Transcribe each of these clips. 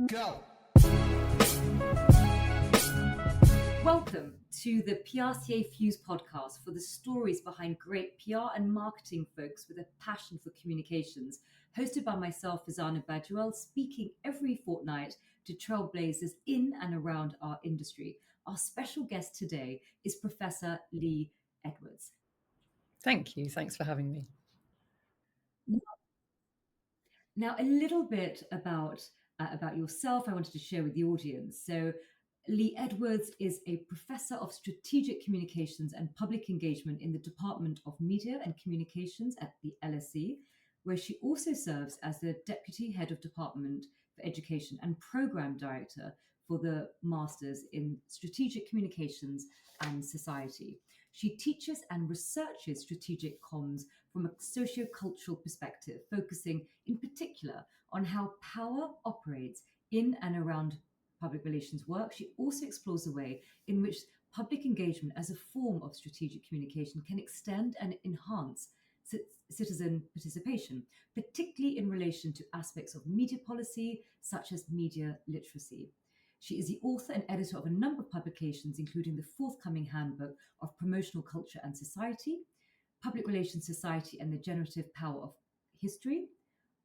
Go! Welcome to the PRCA Fuse podcast for the stories behind great PR and marketing folks with a passion for communications. Hosted by myself, Farzana, speaking every fortnight to trailblazers in and around our industry. Our special guest today is Professor Lee Edwards. Thank you. Thanks for having me. Now, a little bit about yourself, I wanted to share with the audience. So, Lee Edwards is a professor of strategic communications and public engagement in the Department of Media and Communications at the LSE, where she also serves as the Deputy Head of Department for Education and Program Director for the Masters in Strategic Communications and Society. She teaches and researches strategic comms from a socio-cultural perspective, focusing in particular on how power operates in and around public relations work. She also explores the way in which public engagement as a form of strategic communication can extend and enhance citizen participation, particularly in relation to aspects of media policy, such as media literacy. She is the author and editor of a number of publications, including the forthcoming Handbook of Promotional Culture and Society, Public Relations Society and the Generative Power of History,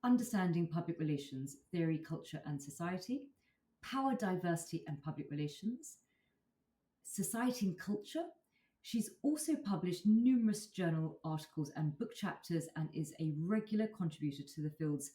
Understanding Public Relations, Theory, Culture and Society, Power, Diversity and Public Relations, Society and Culture. She's also published numerous journal articles and book chapters and is a regular contributor to the field's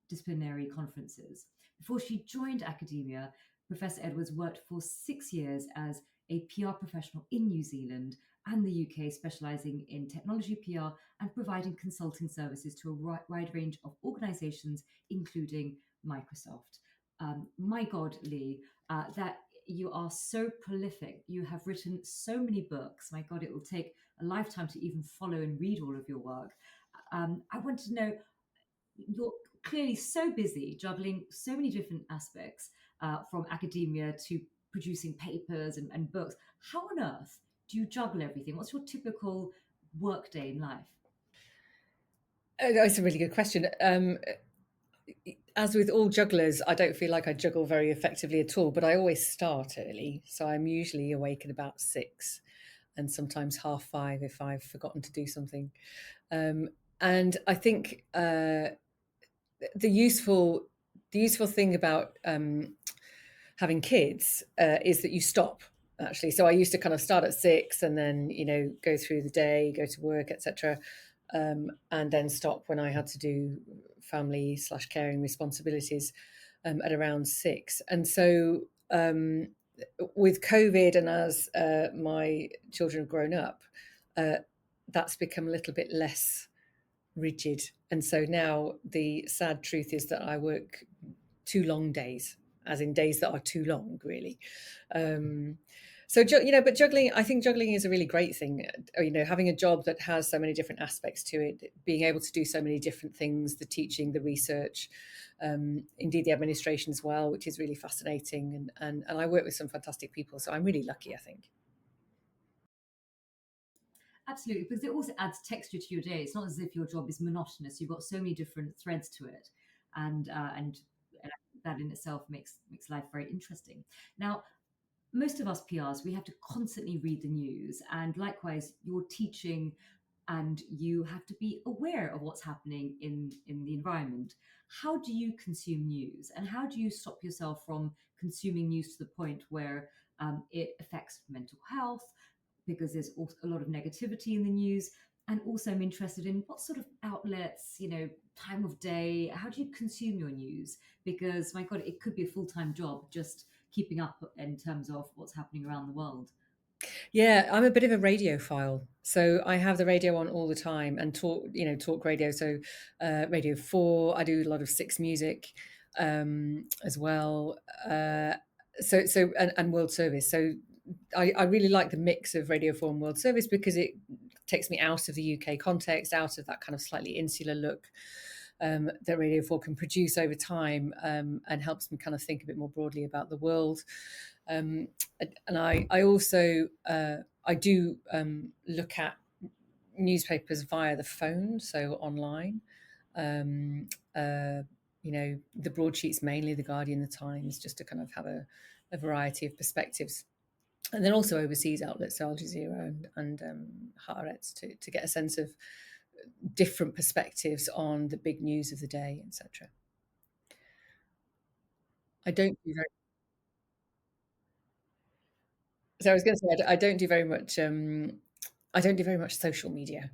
disciplinary conferences. Before she joined academia, Professor Edwards worked for 6 years as a PR professional in New Zealand and the UK, specialising in technology PR and providing consulting services to a wide range of organisations, including Microsoft. My God, Lee, that you are so prolific. You have written so many books. My God, it will take a lifetime to even follow and read all of your work. I want to know, you're clearly so busy juggling so many different aspects, from academia to producing papers and books. How on earth do you juggle everything? What's your typical work day in life? That's a really good question. As with all jugglers, I don't feel like I juggle very effectively at all, but I always start early. So I'm usually awake at about 6 and sometimes 5:30 if I've forgotten to do something. And I think the useful thing about having kids is that you stop, actually. So I used to kind of start at 6 and then, go through the day, go to work, etc. And then stop when I had to do family/caring responsibilities at around 6. And so with COVID and as my children have grown up, that's become a little bit less rigid. And so now the sad truth is that I work 2 long days, as in days that are too long, really. But juggling, I think juggling is a really great thing. Having a job that has so many different aspects to it, being able to do so many different things, the teaching, the research, indeed the administration as well, which is really fascinating. And I work with some fantastic people, so I'm really lucky, I think. Absolutely, because it also adds texture to your day. It's not as if your job is monotonous. You've got so many different threads to it, and that in itself makes life very interesting. Now, most of us PRs, we have to constantly read the news, and likewise, you're teaching, and you have to be aware of what's happening in the environment. How do you consume news, and how do you stop yourself from consuming news to the point where it affects mental health? Because there's also a lot of negativity in the news. And also I'm interested in what sort of outlets, time of day, how do you consume your news? Because my God, it could be a full-time job just keeping up in terms of what's happening around the world. Yeah, I'm a bit of a radiophile. So I have the radio on all the time and talk radio. So Radio 4, I do a lot of 6 Music as well. And World Service. So I really like the mix of Radio 4 and World Service because it takes me out of the UK context, out of that kind of slightly insular look that Radio 4 can produce over time, and helps me kind of think a bit more broadly about the world. And I also I do look at newspapers via the phone, so online. the broadsheets, mainly the Guardian, the Times, just to kind of have a variety of perspectives. And then also overseas outlets, so Al Jazeera and Haaretz, to get a sense of different perspectives on the big news of the day, etc. I don't do very, so I was going to say I don't do very much. I don't do very much social media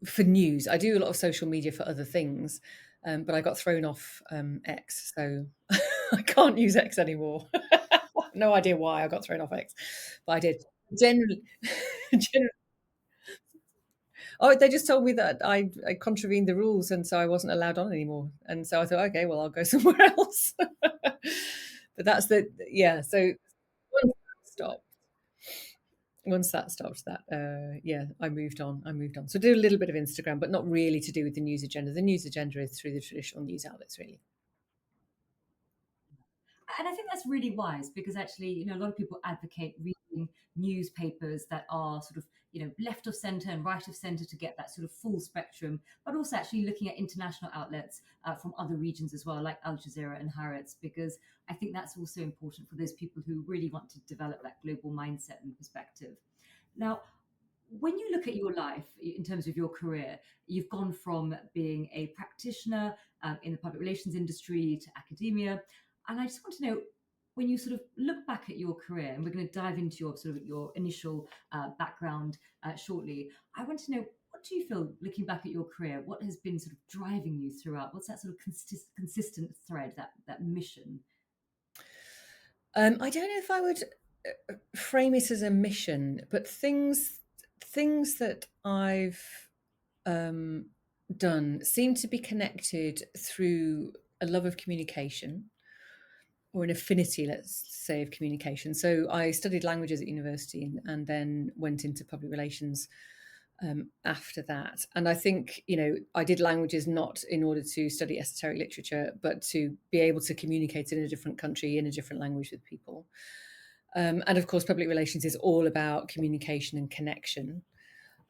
for news. I do a lot of social media for other things, but I got thrown off X, so I can't use X anymore. No idea why I got thrown off X, but I did. Generally, generally, oh, they just told me that I contravened the rules, and so I wasn't allowed on anymore. And so I thought, okay, well, I'll go somewhere else. But that's the yeah. So once that stopped, yeah, I moved on. So I do a little bit of Instagram, but not really to do with the news agenda. The news agenda is through the traditional news outlets, really. And I think that's really wise because actually, a lot of people advocate reading newspapers that are sort of, left of center and right of center to get that sort of full spectrum, but also actually looking at international outlets from other regions as well, like Al Jazeera and Haaretz, because I think that's also important for those people who really want to develop that global mindset and perspective. Now, when you look at your life in terms of your career, you've gone from being a practitioner in the public relations industry to academia. And I just want to know, when you sort of look back at your career, and we're going to dive into your sort of your initial background shortly, I want to know, what do you feel looking back at your career? What has been sort of driving you throughout? What's that sort of consistent thread, that mission? I don't know if I would frame it as a mission, but things that I've um, done seem to be connected through a love of communication or an affinity, let's say, of communication. So I studied languages at university and then went into public relations after that. And I think, I did languages not in order to study esoteric literature, but to be able to communicate in a different country in a different language with people. And of course, public relations is all about communication and connection.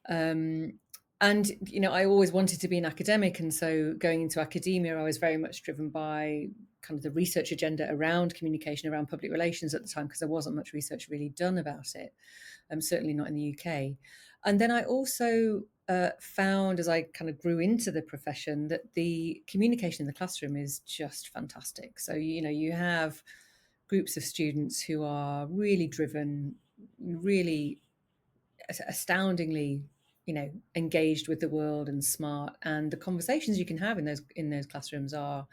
Um, and I always wanted to be an academic, and so going into academia, I was very much driven by kind of the research agenda around communication, around public relations at the time, because there wasn't much research really done about it, certainly not in the UK. And then I also found, as I kind of grew into the profession, that the communication in the classroom is just fantastic. So you have groups of students who are really driven, really astoundingly engaged with the world and smart, and the conversations you can have in those classrooms are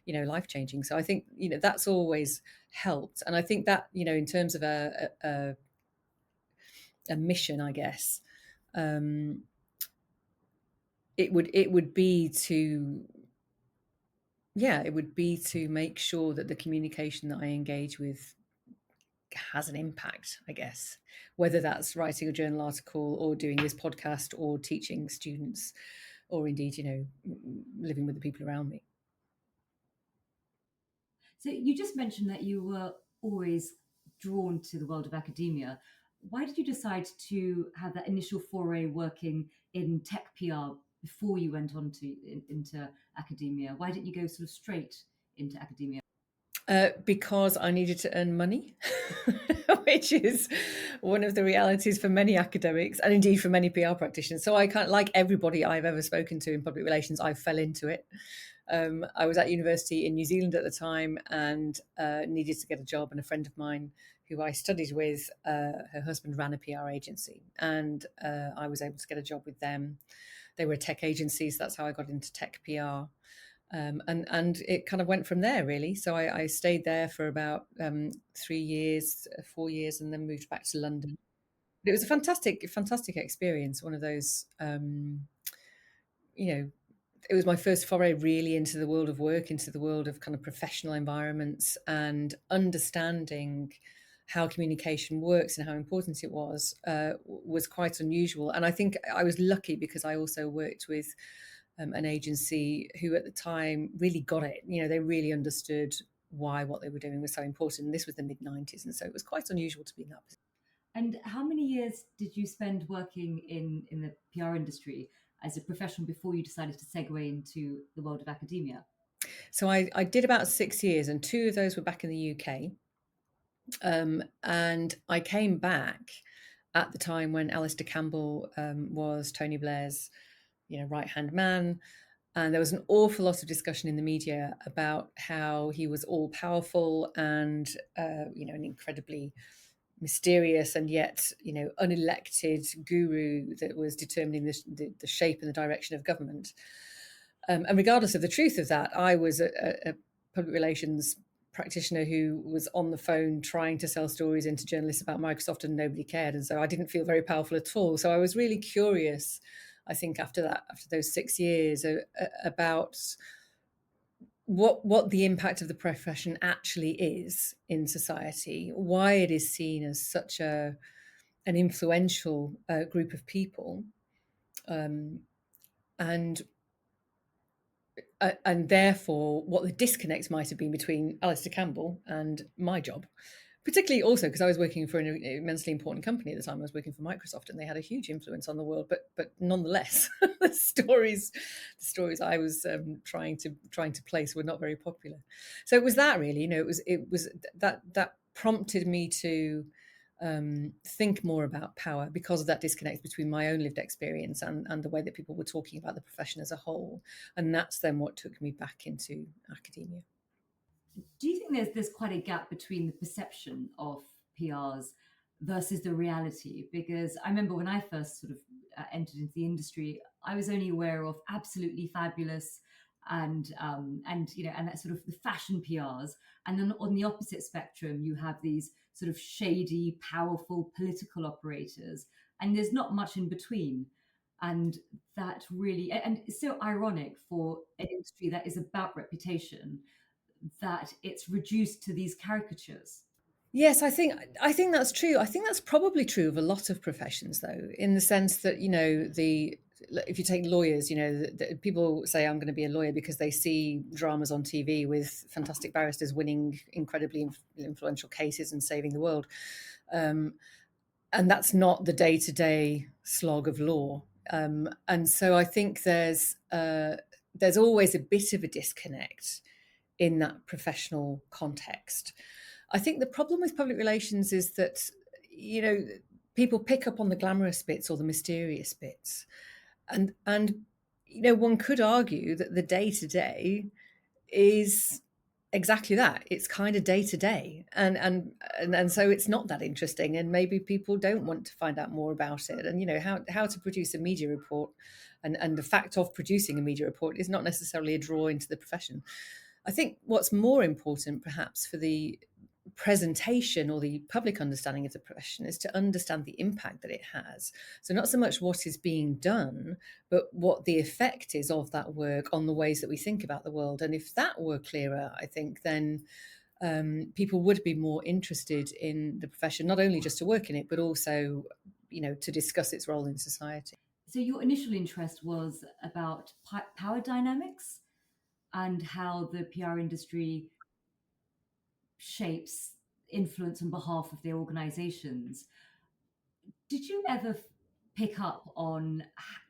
life changing. So I think that's always helped, and I think that in terms of a mission, I guess, um it would be to make sure that the communication that I engage with has an impact, I guess, whether that's writing a journal article or doing this podcast or teaching students or indeed, living with the people around me. So you just mentioned that you were always drawn to the world of academia. Why did you decide to have that initial foray working in tech PR before you went on into academia? Why didn't you go sort of straight into academia? Because I needed to earn money, which is one of the realities for many academics and indeed for many PR practitioners. So I can't, like everybody I've ever spoken to in public relations, I fell into it. I was at university in New Zealand at the time and needed to get a job. And a friend of mine who I studied with, her husband ran a PR agency, and I was able to get a job with them. They were tech agencies. That's how I got into tech PR. And it kind of went from there, really. So I stayed there for about 3 years, 4 years, and then moved back to London. But it was a fantastic experience. One of those, you know, it was my first foray really into the world of work, into the world of kind of professional environments, and understanding how communication works and how important it was quite unusual. And I think I was lucky because I also worked with an agency who at the time really got it. They really understood why what they were doing was so important. And this was the mid-90s. And so it was quite unusual to be in that position. And how many years did you spend working in the PR industry as a professional before you decided to segue into the world of academia? So I did about 6 years, and 2 of those were back in the UK. And I came back at the time when Alistair Campbell was Tony Blair's, right hand man, and there was an awful lot of discussion in the media about how he was all powerful and an incredibly mysterious and yet unelected guru that was determining the shape and the direction of government. And regardless of the truth of that, I was a public relations practitioner who was on the phone trying to sell stories into journalists about Microsoft, and nobody cared. And so I didn't feel very powerful at all. So I was really curious, I think, after those 6 years, about what the impact of the profession actually is in society, why it is seen as such an influential group of people, um, and therefore what the disconnect might have been between Alistair Campbell and my job. Particularly also because I was working for an immensely important company at the time. I was working for Microsoft, and they had a huge influence on the world. But nonetheless, the stories I was trying to place were not very popular. So it was that really, it was that prompted me to think more about power because of that disconnect between my own lived experience and the way that people were talking about the profession as a whole. And that's then what took me back into academia. Do you think there's quite a gap between the perception of PRs versus the reality? Because I remember when I first sort of entered into the industry, I was only aware of absolutely fabulous and that sort of the fashion PRs, and then on the opposite spectrum, you have these sort of shady, powerful political operators, and there's not much in between. And that really, and it's so ironic for an industry that is about reputation that it's reduced to these caricatures. Yes, I think that's true. I think that's probably true of a lot of professions, though, in the sense that the if you take lawyers, people say I'm going to be a lawyer because they see dramas on TV with fantastic barristers winning incredibly influential cases and saving the world, and that's not the day-to-day slog of law. And so I think there's always a bit of a disconnect in that professional context. I think the problem with public relations is that, you know, people pick up on the glamorous bits or the mysterious bits. And one could argue that the day to day is exactly that. It's kind of day to day. And so it's not that interesting. And maybe people don't want to find out more about it. And, how to produce a media report and the fact of producing a media report is not necessarily a draw into the profession. I think what's more important, perhaps, for the presentation or the public understanding of the profession is to understand the impact that it has. So, not so much what is being done, but what the effect is of that work on the ways that we think about the world. And if that were clearer, I think then people would be more interested in the profession, not only just to work in it, but also, to discuss its role in society. So your initial interest was about power dynamics and how the PR industry shapes influence on behalf of their organizations. Did you ever pick up on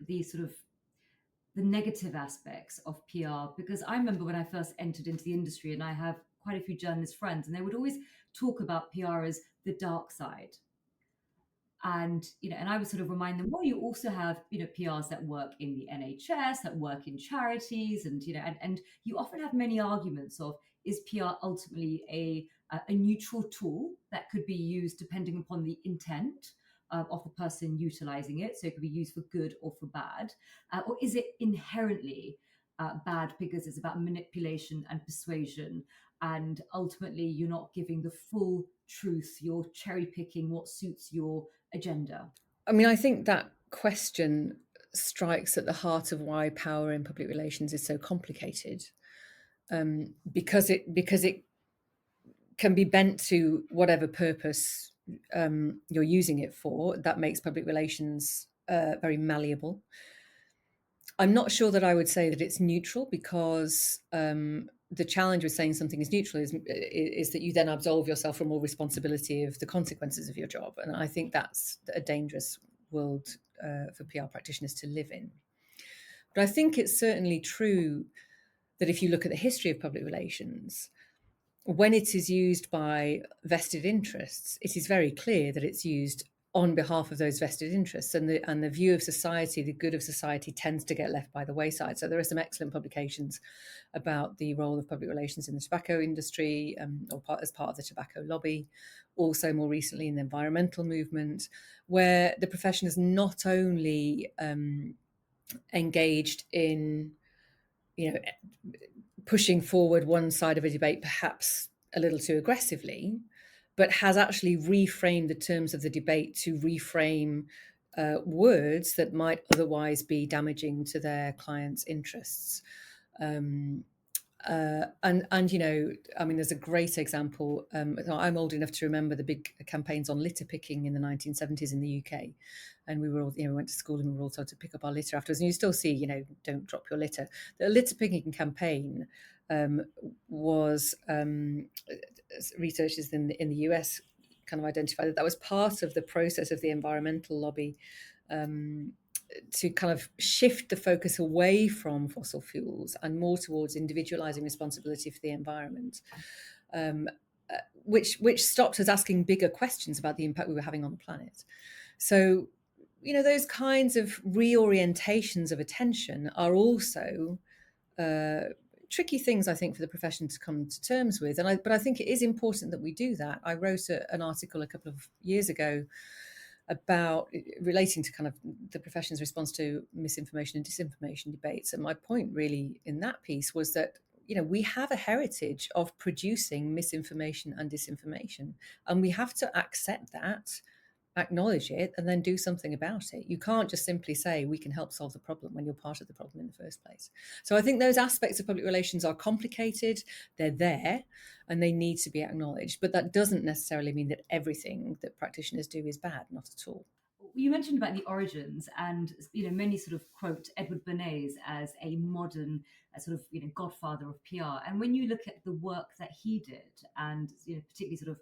the sort of the negative aspects of PR? Because I remember when I first entered into the industry, and I have quite a few journalist friends, and they would always talk about PR as the dark side. And I would sort of remind them, well, you also have PRs that work in the NHS, that work in charities, and you often have many arguments of, is PR ultimately a neutral tool that could be used depending upon the intent of the person utilizing it, so it could be used for good or for bad, or is it inherently bad because it's about manipulation and persuasion, and ultimately you're not giving the full truth, you're cherry picking what suits your agenda? I mean, I think that question strikes at the heart of why power in public relations is so complicated, because it can be bent to whatever purpose you're using it for. That makes public relations very malleable. I'm not sure that I would say that it's neutral, because the challenge with saying something is neutral is that you then absolve yourself from all responsibility of the consequences of your job. And I think that's a dangerous world for PR practitioners to live in. But I think it's certainly true that if you look at the history of public relations, when it is used by vested interests, it is very clear that it's used on behalf of those vested interests, and the view of society, the good of society, tends to get left by the wayside. So there are some excellent publications about the role of public relations in the tobacco industry, as part of the tobacco lobby. Also, more recently in the environmental movement, where the profession is not only engaged in, pushing forward one side of a debate perhaps a little too aggressively, but has actually reframed the terms of the debate to reframe words that might otherwise be damaging to their clients' interests. There's a great example. I'm old enough to remember the big campaigns on litter picking in the 1970s in the UK, and we were all, we went to school and we were all told to pick up our litter afterwards. And you still see, don't drop your litter. The litter picking campaign was researchers in the US kind of identified that was part of the process of the environmental lobby. To kind of shift the focus away from fossil fuels and more towards individualizing responsibility for the environment, which stopped us asking bigger questions about the impact we were having on the planet. So, those kinds of reorientations of attention are also tricky things, I think, for the profession to come to terms with. But I think it is important that we do that. I wrote an article a couple of years ago about relating to kind of the profession's response to misinformation and disinformation debates. And my point really in that piece was that, we have a heritage of producing misinformation and disinformation, and we have to accept that, acknowledge it, and then do something about it. You can't just simply say we can help solve the problem when you're part of the problem in the first place. So I think those aspects of public relations are complicated, they're there, and they need to be acknowledged. But that doesn't necessarily mean that everything that practitioners do is bad, not at all. You mentioned about the origins, and many sort of quote Edward Bernays as a modern sort of godfather of PR. And when you look at the work that he did, and particularly sort of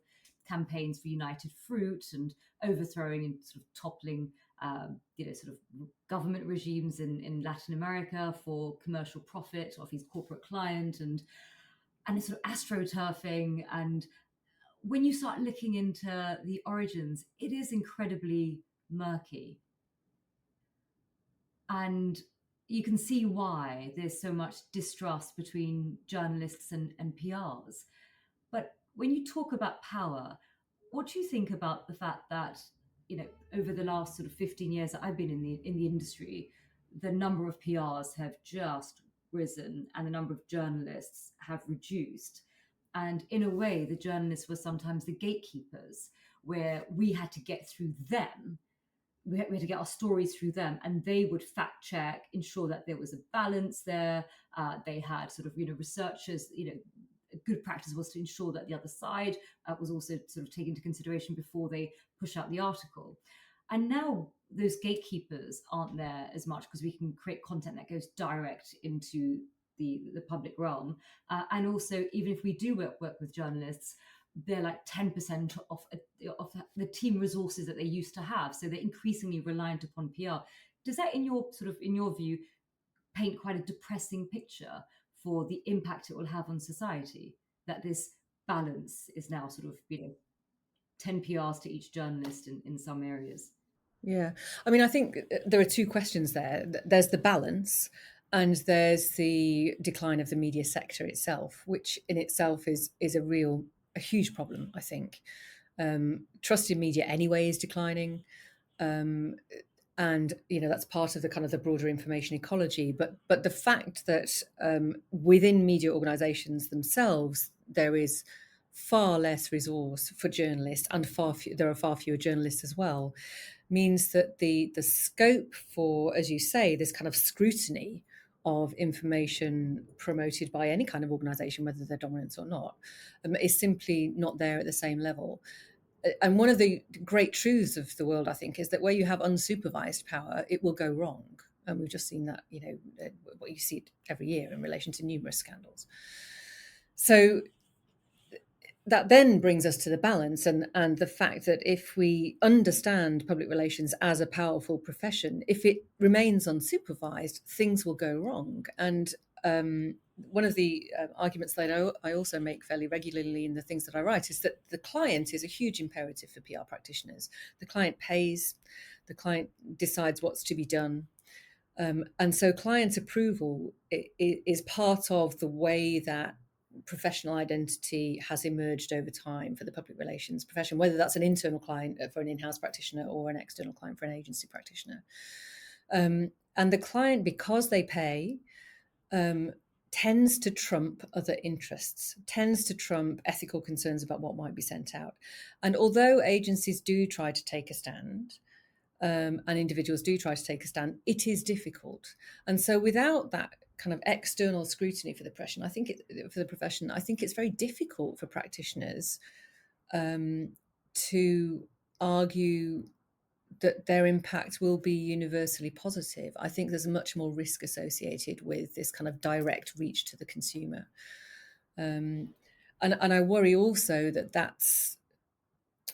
campaigns for United Fruit and overthrowing and sort of toppling sort of government regimes in Latin America for commercial profit of his corporate client, and it's sort of astroturfing. And when you start looking into the origins, it is incredibly murky. And you can see why there's so much distrust between journalists and PRs. But when you talk about power, what do you think about the fact that, over the last sort of 15 years that I've been in the industry, the number of PRs have just risen and the number of journalists have reduced. And in a way, the journalists were sometimes the gatekeepers, where we had to get through them. We had to get our stories through them, and they would fact check, ensure that there was a balance there. They had sort of, researchers, good practice was to ensure that the other side was also sort of taken into consideration before they push out the article. And now those gatekeepers aren't there as much, because we can create content that goes direct into the public realm. And also, even if we do work with journalists, they're like 10% of the team resources that they used to have. So they're increasingly reliant upon PR. Does that, in your view, paint quite a depressing picture for the impact it will have on society, that this balance is now sort of 10 PRs to each journalist in some areas? Yeah. I mean, I think there are two questions there. There's the balance, and there's the decline of the media sector itself, which in itself is a huge problem, I think. Trust in media anyway is declining. And that's part of the kind of the broader information ecology. But the fact that within media organisations themselves there is far less resource for journalists, and there are far fewer journalists as well, means that the scope for, as you say, this kind of scrutiny of information promoted by any kind of organisation, whether they're dominant or not, is simply not there at the same level. And one of the great truths of the world, I think, is that where you have unsupervised power, it will go wrong. And we've just seen that, what you see every year in relation to numerous scandals. So that then brings us to the balance and the fact that if we understand public relations as a powerful profession, if it remains unsupervised, things will go wrong. And one of the arguments that I also make fairly regularly in the things that I write is that the client is a huge imperative for PR practitioners. The client pays, the client decides what's to be done. And so client approval is part of the way that professional identity has emerged over time for the public relations profession, whether that's an internal client for an in-house practitioner or an external client for an agency practitioner. And the client, because they pay, tends to trump other interests, tends to trump ethical concerns about what might be sent out. And although agencies do try to take a stand, and individuals do try to take a stand, it is difficult. And so without that kind of external scrutiny for the profession, I think it's very difficult for practitioners to argue that their impact will be universally positive. I think there's much more risk associated with this kind of direct reach to the consumer. And I worry also that that's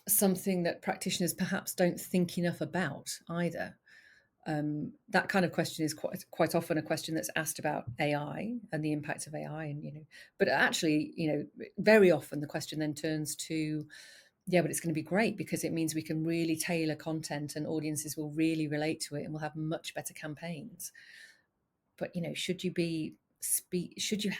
something that practitioners perhaps don't think enough about either. That kind of question is quite often a question that's asked about AI and the impact of AI, and but actually, very often the question then turns to, yeah, but it's going to be great because it means we can really tailor content and audiences will really relate to it and we'll have much better campaigns. But should you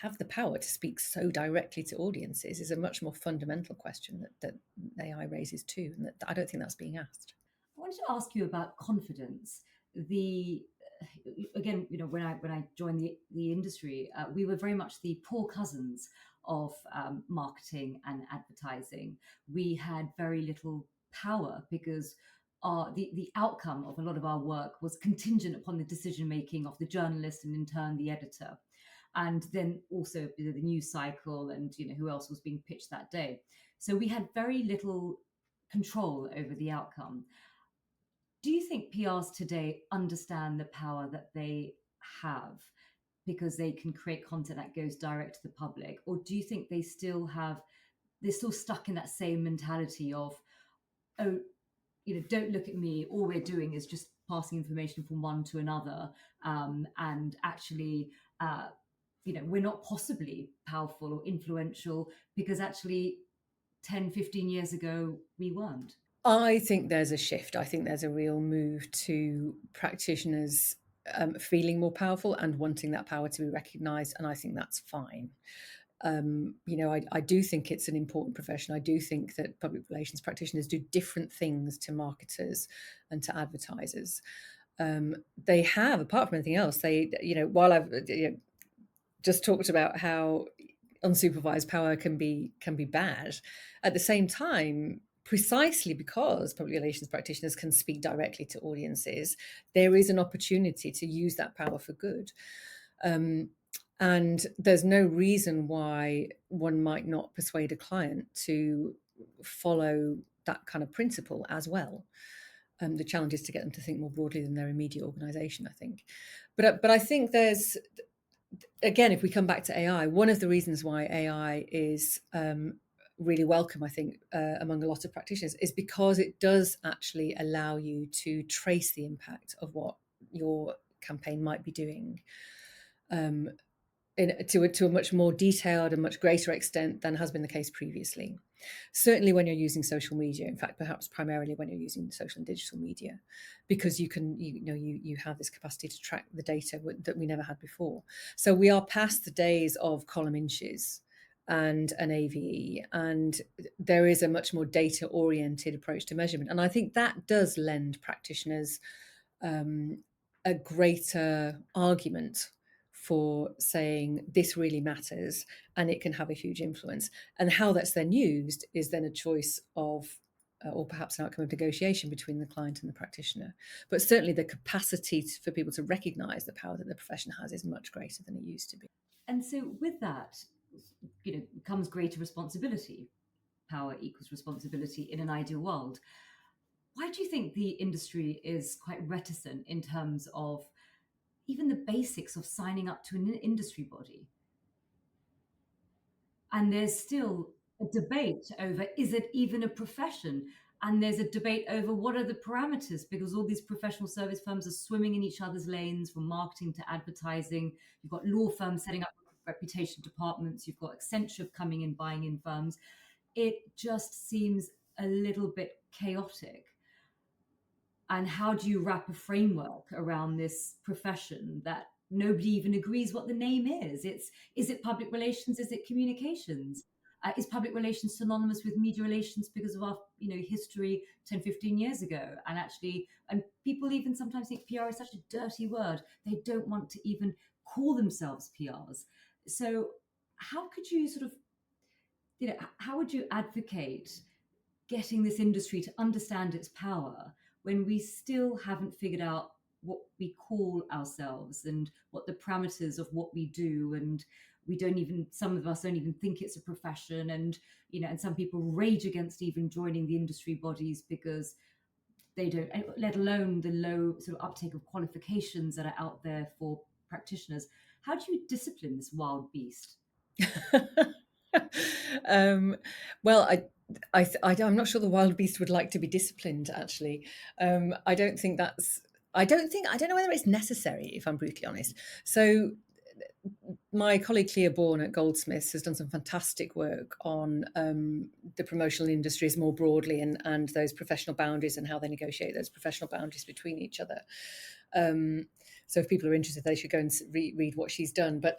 have the power to speak so directly to audiences is a much more fundamental question that AI raises too, and that I don't think that's being asked. I wanted to ask you about confidence. The Again, when I joined the industry, we were very much the poor cousins of marketing and advertising. We had very little power because the outcome of a lot of our work was contingent upon the decision making of the journalist and in turn the editor, and then also the news cycle and who else was being pitched that day. So we had very little control over the outcome. Do you think PRs today understand the power that they have because they can create content that goes direct to the public? Or do you think they're still stuck in that same mentality of, oh, don't look at me. All we're doing is just passing information from one to another. And actually, we're not possibly powerful or influential because actually 10, 15 years ago, we weren't. I think there's a shift. I think there's a real move to practitioners feeling more powerful and wanting that power to be recognised, and I think that's fine. I do think it's an important profession. I do think that public relations practitioners do different things to marketers and to advertisers. They have, apart from anything else, while I've just talked about how unsupervised power can be bad, at the same time, precisely because public relations practitioners can speak directly to audiences, there is an opportunity to use that power for good. And there's no reason why one might not persuade a client to follow that kind of principle as well. The challenge is to get them to think more broadly than their immediate organisation, I think. But I think there's, again, if we come back to AI, one of the reasons why AI is really welcome, I think, among a lot of practitioners is because it does actually allow you to trace the impact of what your campaign might be doing. To a much more detailed and much greater extent than has been the case previously. Certainly when you're using social media, in fact, perhaps primarily when you're using social and digital media, because you have this capacity to track the data that we never had before. So we are past the days of column inches and an AVE, and there is a much more data-oriented approach to measurement. And I think that does lend practitioners a greater argument for saying this really matters and it can have a huge influence. And how that's then used is then a choice of, or perhaps an outcome of negotiation between the client and the practitioner. But certainly the capacity for people to recognise the power that the profession has is much greater than it used to be. And so with that, comes greater responsibility. Power equals responsibility in an ideal world. Why do you think the industry is quite reticent in terms of even the basics of signing up to an industry body? And there's still a debate over, is it even a profession? And there's a debate over what are the parameters, because all these professional service firms are swimming in each other's lanes, from marketing to advertising. You've got law firms setting up reputation departments, you've got Accenture coming in, buying in firms. It just seems a little bit chaotic. And how do you wrap a framework around this profession that nobody even agrees what the name is? Is it public relations? Is it communications? Is public relations synonymous with media relations because of our history 10, 15 years ago? And actually, and people even sometimes think PR is such a dirty word, they don't want to even call themselves PRs. So how could you sort of, how would you advocate getting this industry to understand its power when we still haven't figured out what we call ourselves and what the parameters of what we do, and we don't even, some of us don't even think it's a profession, and and some people rage against even joining the industry bodies because they don't, let alone the low sort of uptake of qualifications that are out there for practitioners. How do you discipline this wild beast? um, well, I'm not sure the wild beast would like to be disciplined. Actually, I don't think that's. I don't know whether it's necessary. If I'm brutally honest, so my colleague Clea Bourne at Goldsmiths has done some fantastic work on the promotional industries more broadly, and those professional boundaries and how they negotiate those professional boundaries between each other. So if people are interested, they should go and read what she's done. But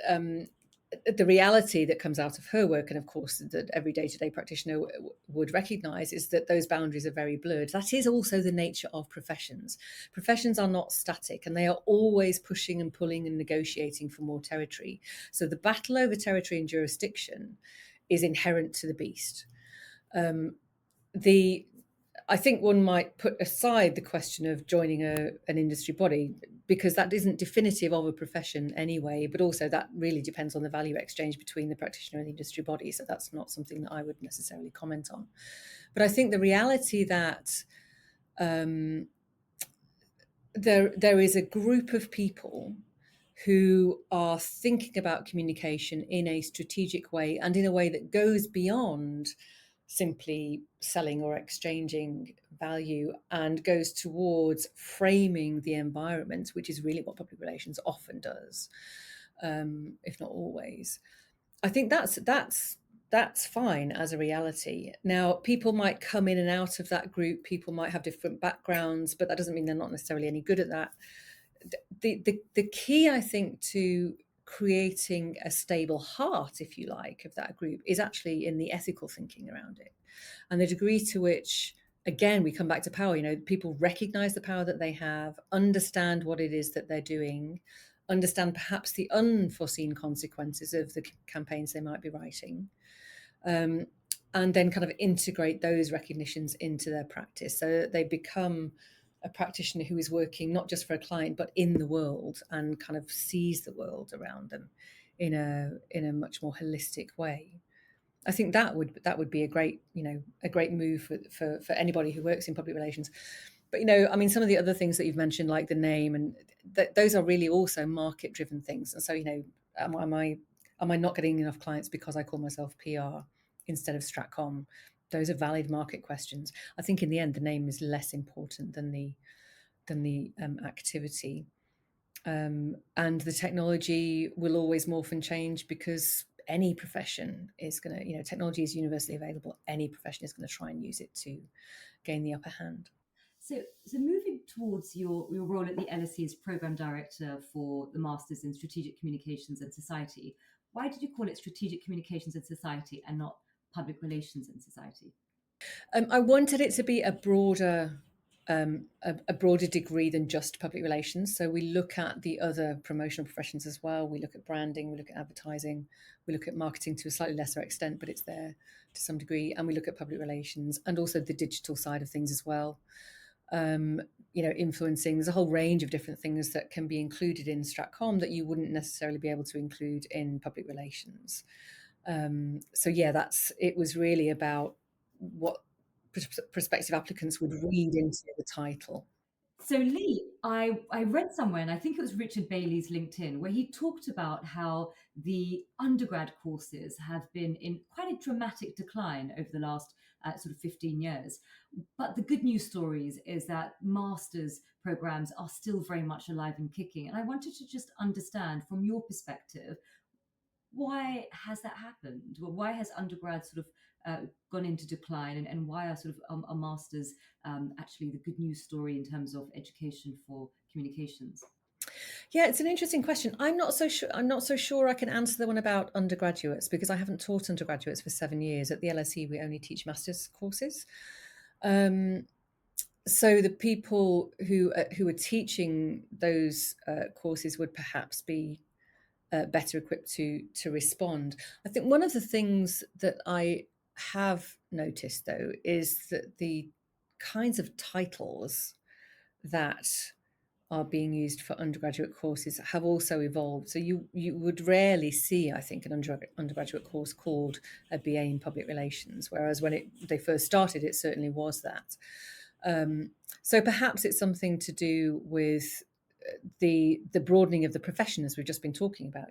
the reality that comes out of her work, and of course that every day-to-day practitioner would recognise, is that those boundaries are very blurred. That is also the nature of professions. Professions are not static, and they are always pushing and pulling and negotiating for more territory. So the battle over territory and jurisdiction is inherent to the beast. The I think one might put aside the question of joining an industry body, because that isn't definitive of a profession anyway, but also that really depends on the value exchange between the practitioner and the industry body. So that's not something that I would necessarily comment on. But I think the reality that there is a group of people who are thinking about communication in a strategic way and in a way that goes beyond simply selling or exchanging value and goes towards framing the environment, which is really what public relations often does, if not always. I think that's fine as a reality. Now, people might come in and out of that group. People might have different backgrounds, but that doesn't mean they're not necessarily any good at that. The key, I think, to creating a stable heart, if you like, of that group is actually in the ethical thinking around it, and the degree to which, again, we come back to power. People recognize the power that they have, understand what it is that they're doing, understand perhaps the unforeseen consequences of the campaigns they might be writing, and then kind of integrate those recognitions into their practice so that they become a practitioner who is working not just for a client but in the world and kind of sees the world around them in a much more holistic way. I think that would be a great move for anybody who works in public relations. But I mean, some of the other things that you've mentioned, like the name, and those are really also market driven things. And so am I not getting enough clients because I call myself PR instead of Stratcom? Those are valid market questions. I think in the end, the name is less important than the activity. And the technology will always morph and change, because any profession is going to, technology is universally available. Any profession is going to try and use it to gain the upper hand. So moving towards your role at the LSE as program director for the Masters in Strategic Communications and Society, why did you call it Strategic Communications and Society and not Public Relations and Society? I wanted it to be a broader degree than just public relations. So we look at the other promotional professions as well. We look at branding, we look at advertising, we look at marketing to a slightly lesser extent, but it's there to some degree. And we look at public relations and also the digital side of things as well. Influencing. There's a whole range of different things that can be included in Stratcom that you wouldn't necessarily be able to include in public relations. So yeah, it was really about what prospective applicants would read into the title. So Lee, I read somewhere, and I think it was Richard Bailey's LinkedIn, where he talked about how the undergrad courses have been in quite a dramatic decline over the last sort of 15 years. But the good news stories is that master's programs are still very much alive and kicking. And I wanted to just understand from your perspective, why has that happened? Well, why has undergrad sort of gone into decline, and why are sort of a masters actually the good news story in terms of education for communications? Yeah, it's an interesting question. I'm not so sure. I'm not so sure I can answer the one about undergraduates because I haven't taught undergraduates for 7 years. At the LSE, we only teach masters courses. Um, so the people who are teaching those courses would perhaps be better equipped to respond. I think one of the things that I have noticed though is that the kinds of titles that are being used for undergraduate courses have also evolved. So you would rarely see, I think, an undergraduate course called a BA in Public Relations, whereas when they first started, it certainly was that. So perhaps it's something to do with the broadening of the profession, as we've just been talking about.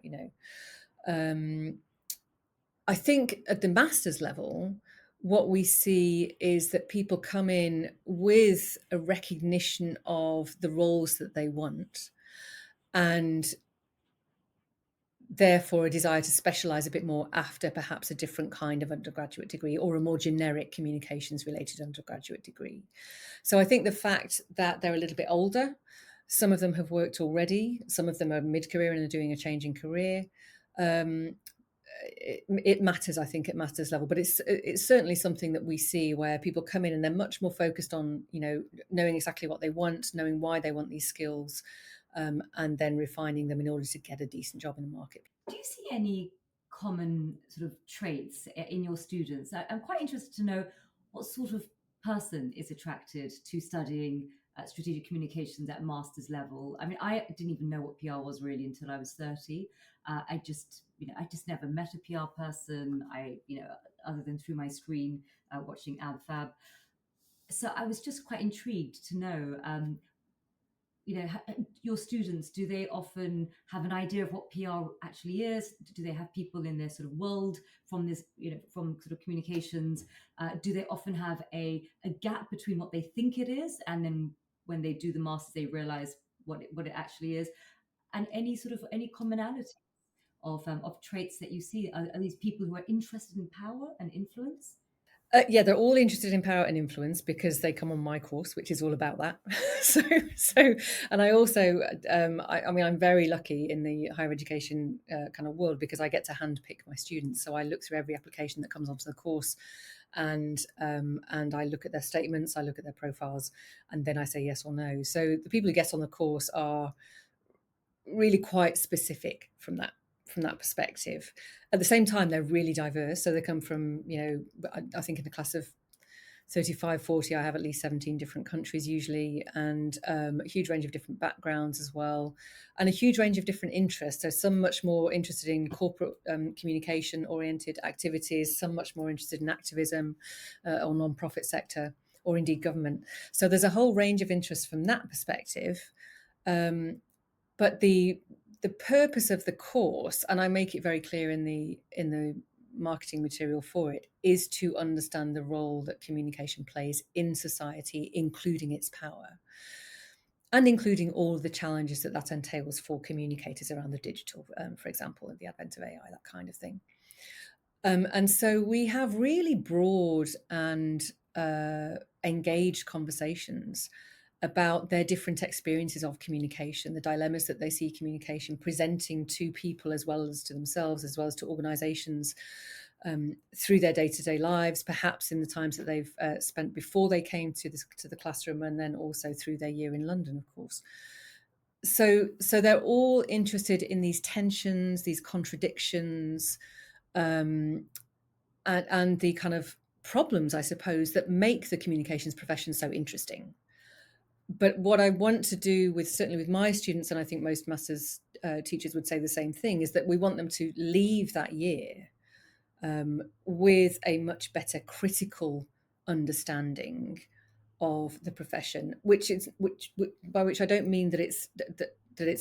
I think at the master's level, what we see is that people come in with a recognition of the roles that they want and therefore a desire to specialize a bit more after perhaps a different kind of undergraduate degree or a more generic communications related undergraduate degree. So I think the fact that they're a little bit older, some of them have worked already, some of them are mid-career and are doing a change in career. It matters, I think, at master's level, but it's certainly something that we see where people come in and they're much more focused on, knowing exactly what they want, knowing why they want these skills, and then refining them in order to get a decent job in the market. Do you see any common sort of traits in your students? I'm quite interested to know what sort of person is attracted to studying strategic communications at master's level. I mean, I didn't even know what PR was really until I was 30. I just never met a PR person. Other than through my screen watching Ab Fab. So I was just quite intrigued to know your students, do they often have an idea of what PR actually is? Do they have people in their sort of world from this, from sort of communications? Do they often have a gap between what they think it is and then when they do the masters they realize what it actually is? And any commonality of traits that you see? Are these people who are interested in power and influence? Yeah, they're all interested in power and influence because they come on my course, which is all about that. so, so, and I also, I mean, I'm very lucky in the higher education kind of world because I get to handpick my students. So I look through every application that comes onto the course, and I look at their statements, I look at their profiles, and then I say yes or no. So the people who get on the course are really quite specific from that perspective. At the same time, they're really diverse. So they come from, I think in a class of 35, 40, I have at least 17 different countries usually, and a huge range of different backgrounds as well, and a huge range of different interests. So some much more interested in corporate communication oriented activities, some much more interested in activism or non-profit sector, or indeed government. So there's a whole range of interests from that perspective. But the purpose of the course, and I make it very clear in the marketing material for it, is to understand the role that communication plays in society, including its power, and including all of the challenges that entails for communicators around the digital, for example, and the advent of AI, that kind of thing. And so we have really broad and engaged conversations about their different experiences of communication, the dilemmas that they see communication presenting to people as well as to themselves, as well as to organizations through their day-to-day lives, perhaps in the times that they've spent before they came to the classroom, and then also through their year in London, of course. So they're all interested in these tensions, these contradictions, and the kind of problems, I suppose, that make the communications profession so interesting. But what I want to do certainly with my students, and I think most masters teachers would say the same thing, is that we want them to leave that year with a much better critical understanding of the profession, by which I don't mean that it's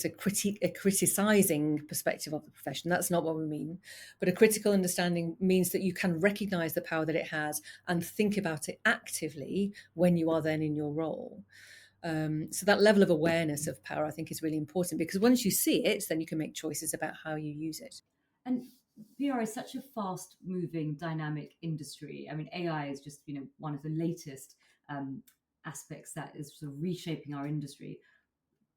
a criticizing perspective of the profession. That's not what we mean. But a critical understanding means that you can recognize the power that it has and think about it actively when you are then in your role. So that level of awareness of power, I think, is really important because once you see it, then you can make choices about how you use it. And PR is such a fast moving, dynamic industry. I mean, AI is just, one of the latest um, aspects that is sort of reshaping our industry.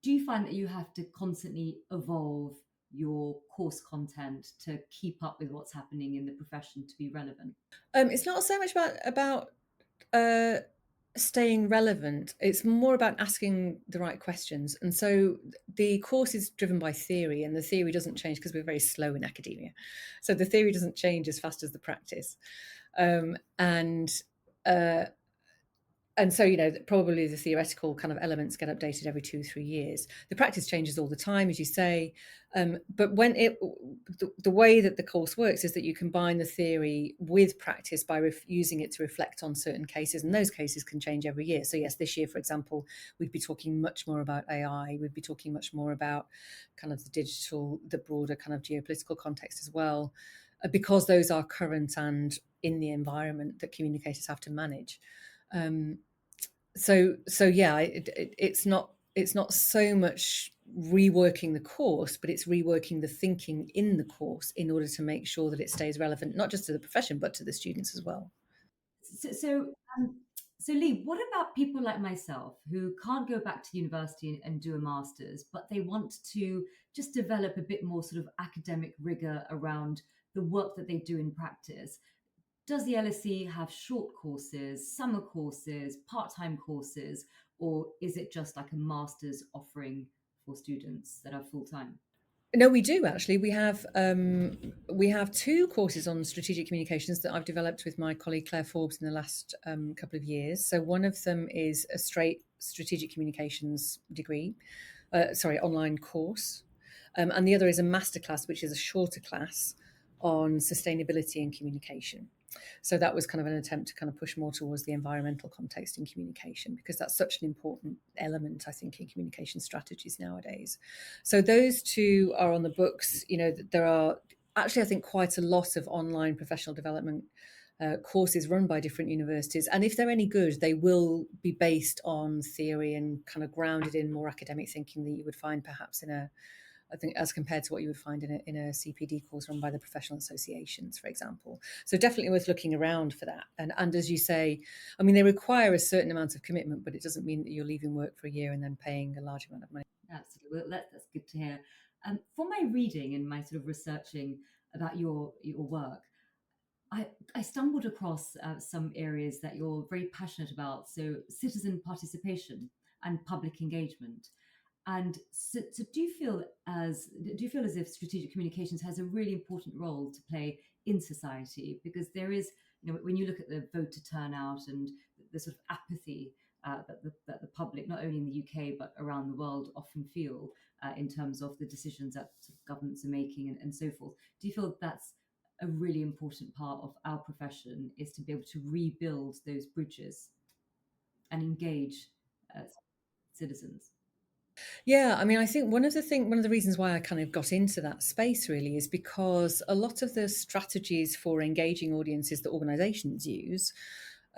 Do you find that you have to constantly evolve your course content to keep up with what's happening in the profession to be relevant? It's not so much about uh, staying relevant. It's more about asking the right questions. And so the course is driven by theory, and the theory doesn't change because we're very slow in academia. So the theory doesn't change as fast as the practice. And uh, and so, probably the theoretical kind of elements get updated every 2 or 3 years. The practice changes all the time, as you say. But the way that the course works is that you combine the theory with practice by using it to reflect on certain cases, and those cases can change every year. So yes, this year, for example, we'd be talking much more about AI. We'd be talking much more about kind of the broader kind of geopolitical context as well, because those are current and in the environment that communicators have to manage. Um, so yeah, it's not so much reworking the course, but it's reworking the thinking in the course in order to make sure that it stays relevant, not just to the profession but to the students as well. So, so, um, so Lee, what about people like myself who can't go back to university and do a master's, but they want to just develop a bit more sort of academic rigor around the work that they do in practice? Does the LSE have short courses, summer courses, part-time courses, or is it just like a master's offering for students that are full-time? No, we do actually. We have two courses on strategic communications that I've developed with my colleague Claire Forbes in the last couple of years. So one of them is a straight strategic communications degree, online course, and the other is a masterclass, which is a shorter class on sustainability and communication. So that was kind of an attempt to kind of push more towards the environmental context in communication, because that's such an important element, I think, in communication strategies nowadays. So those two are on the books. There are actually, I think, quite a lot of online professional development courses run by different universities. And if they're any good, they will be based on theory and kind of grounded in more academic thinking that you would find perhaps I think, as compared to what you would find in a CPD course run by the professional associations, for example. So definitely worth looking around for that. And as you say, I mean, they require a certain amount of commitment, but it doesn't mean that you're leaving work for a year and then paying a large amount of money. Absolutely. Well, that's good to hear. For my reading and my sort of researching about your work, I stumbled across some areas that you're very passionate about. So citizen participation and public engagement. And so do you feel as if strategic communications has a really important role to play in society? Because there is, when you look at the voter turnout and the sort of apathy that the public, not only in the UK but around the world, often feel in terms of the decisions that sort of governments are making and so forth. Do you feel that's a really important part of our profession, is to be able to rebuild those bridges and engage uh, citizens? Yeah, I mean, I think one of the reasons why I kind of got into that space really is because a lot of the strategies for engaging audiences that organisations use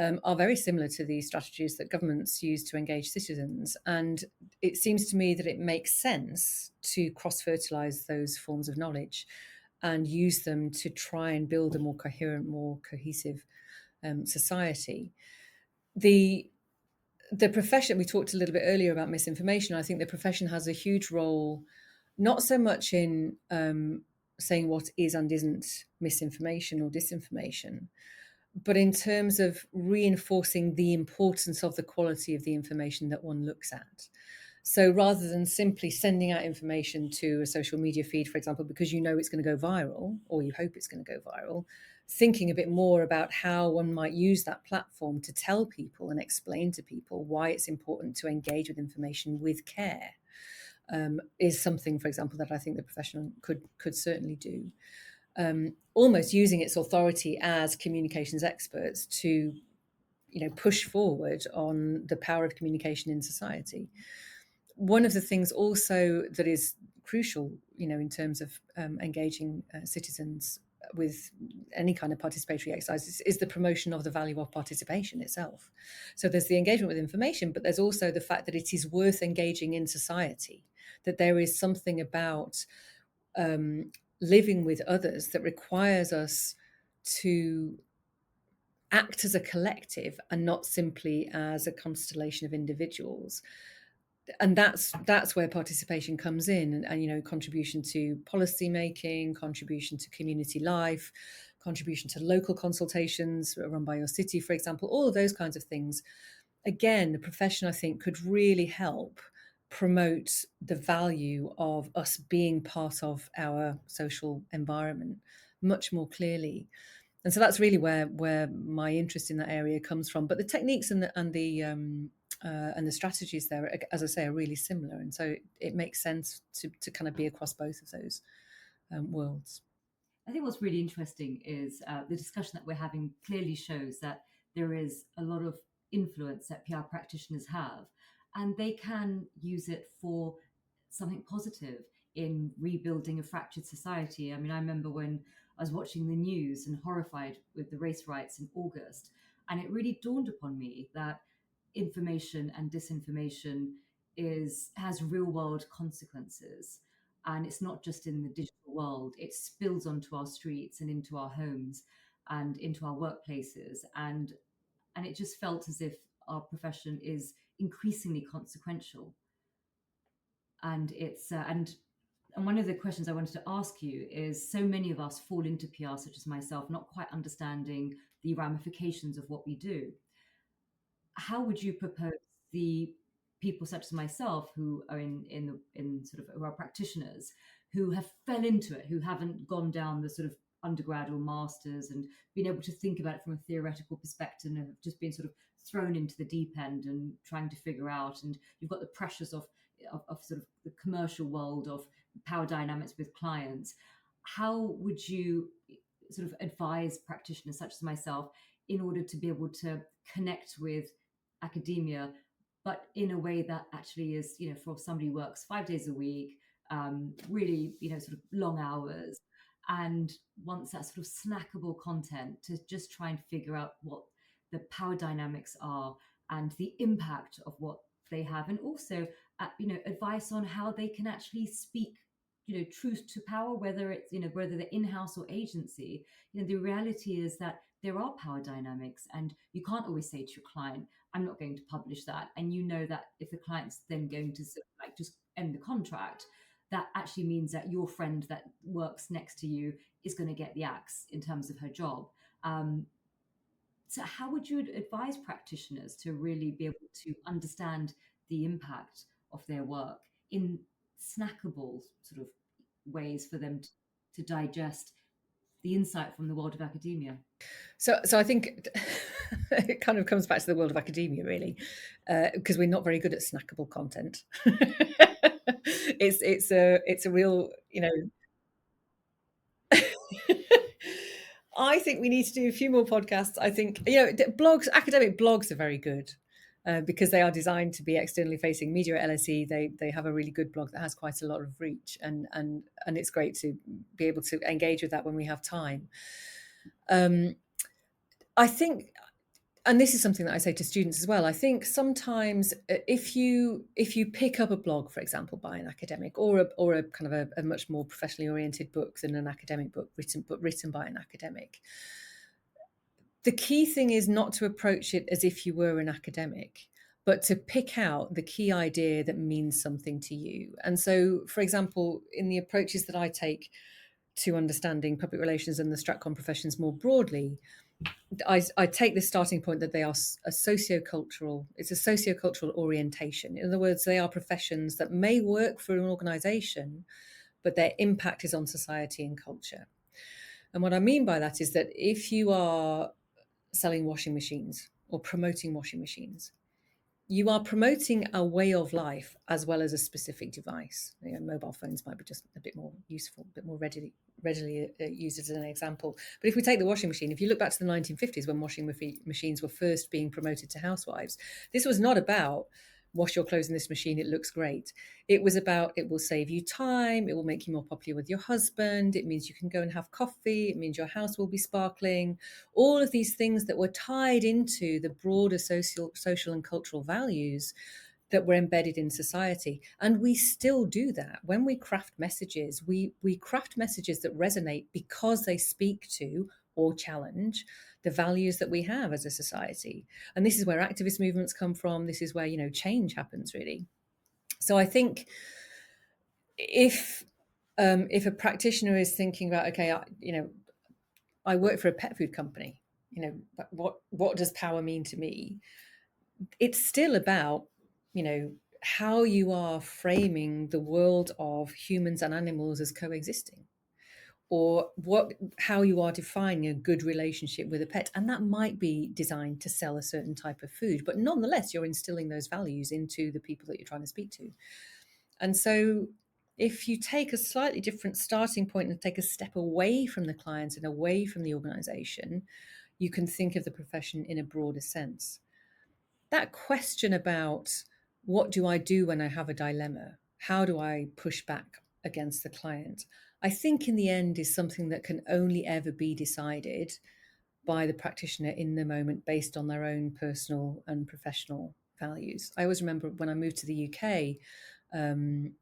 are very similar to the strategies that governments use to engage citizens. And it seems to me that it makes sense to cross fertilise those forms of knowledge and use them to try and build a more coherent, more cohesive society. The the profession, we talked a little bit earlier about misinformation. I think the profession has a huge role, not so much in saying what is and isn't misinformation or disinformation, but in terms of reinforcing the importance of the quality of the information that one looks at. So rather than simply sending out information to a social media feed, for example, because you know it's going to go viral or you hope it's going to go viral, thinking a bit more about how one might use that platform to tell people and explain to people why it's important to engage with information with care, is something, for example, that I think the professional could certainly do. Almost using its authority as communications experts to push forward on the power of communication in society. One of the things also that is crucial, in terms of engaging citizens with any kind of participatory exercise is the promotion of the value of participation itself. So there's the engagement with information, but there's also the fact that it is worth engaging in society, that there is something about living with others that requires us to act as a collective and not simply as a constellation of individuals. And that's where participation comes in, and contribution to policy making, contribution to community life, contribution to local consultations run by your city, for example, all of those kinds of things. Again, the profession, I think, could really help promote the value of us being part of our social environment much more clearly. And so that's really where my interest in that area comes from. But the techniques and the strategies there, as I say, are really similar, and so it makes sense to kind of be across both of those worlds. I think what's really interesting is the discussion that we're having clearly shows that there is a lot of influence that PR practitioners have, and they can use it for something positive in rebuilding a fractured society. I mean, I remember when I was watching the news and horrified with the race riots in August, and it really dawned upon me that information and disinformation is has real world consequences, and it's not just in the digital world. It spills onto our streets and into our homes and into our workplaces, and it just felt as if our profession is increasingly consequential. And it's and one of the questions I wanted to ask you is, so many of us fall into PR, such as myself, not quite understanding the ramifications of what we do. How would you propose the people such as myself, who are in sort of, who are practitioners, who have fell into it, who haven't gone down the sort of undergrad or masters and been able to think about it from a theoretical perspective, and have just been sort of thrown into the deep end and trying to figure out, and you've got the pressures of sort of the commercial world of power dynamics with clients. How would you sort of advise practitioners such as myself in order to be able to connect with academia, but in a way that actually is, for somebody who works 5 days a week, really, sort of long hours, and wants that sort of snackable content to just try and figure out what the power dynamics are and the impact of what they have, and also, advice on how they can actually speak, truth to power, whether it's, whether they're in-house or agency. The reality is that there are power dynamics, and you can't always say to your client, I'm not going to publish that. And you know that if the client's then going to like just end the contract, that actually means that your friend that works next to you is going to get the axe in terms of her job. So how would you advise practitioners to really be able to understand the impact of their work in snackable sort of ways for them to digest the insight from the world of academia? So I think it kind of comes back to the world of academia, really, because we're not very good at snackable content. It's a real, I think we need to do a few more podcasts. I think, blogs, academic blogs are very good. Because they are designed to be externally facing. Media at LSE, they have a really good blog that has quite a lot of reach, and it's great to be able to engage with that when we have time. I think, and this is something that I say to students as well, I think sometimes if you pick up a blog, for example, by an academic, or a kind of a much more professionally oriented book than an academic book, written by an academic, the key thing is not to approach it as if you were an academic, but to pick out the key idea that means something to you. And so, for example, in the approaches that I take to understanding public relations and the Stratcom professions more broadly, I take the starting point that they are a socio-cultural. It's a socio-cultural orientation. In other words, they are professions that may work for an organisation, but their impact is on society and culture. And what I mean by that is that if you are selling washing machines or promoting washing machines, you are promoting a way of life as well as a specific device. Mobile phones might be just a bit more useful, a bit more readily used as an example. But if we take the washing machine, if you look back to the 1950s when washing machines were first being promoted to housewives, this was not about wash your clothes in this machine, it looks great. It was about, it will save you time, it will make you more popular with your husband, it means you can go and have coffee, it means your house will be sparkling. All of these things that were tied into the broader social and cultural values that were embedded in society. And we still do that. When we craft messages, we craft messages that resonate because they speak to or challenge the values that we have as a society. And this is where activist movements come from. This is where, change happens, really. So I think if a practitioner is thinking about, okay, I work for a pet food company, what does power mean to me? It's still about, how you are framing the world of humans and animals as coexisting, or how you are defining a good relationship with a pet. And that might be designed to sell a certain type of food, but nonetheless you're instilling those values into the people that you're trying to speak to. And so if you take a slightly different starting point and take a step away from the clients and away from the organization, you can think of the profession in a broader sense. That question about what do I do when I have a dilemma? How do I push back against the client? I think in the end is something that can only ever be decided by the practitioner in the moment based on their own personal and professional values. I always remember when I moved to the UK, um,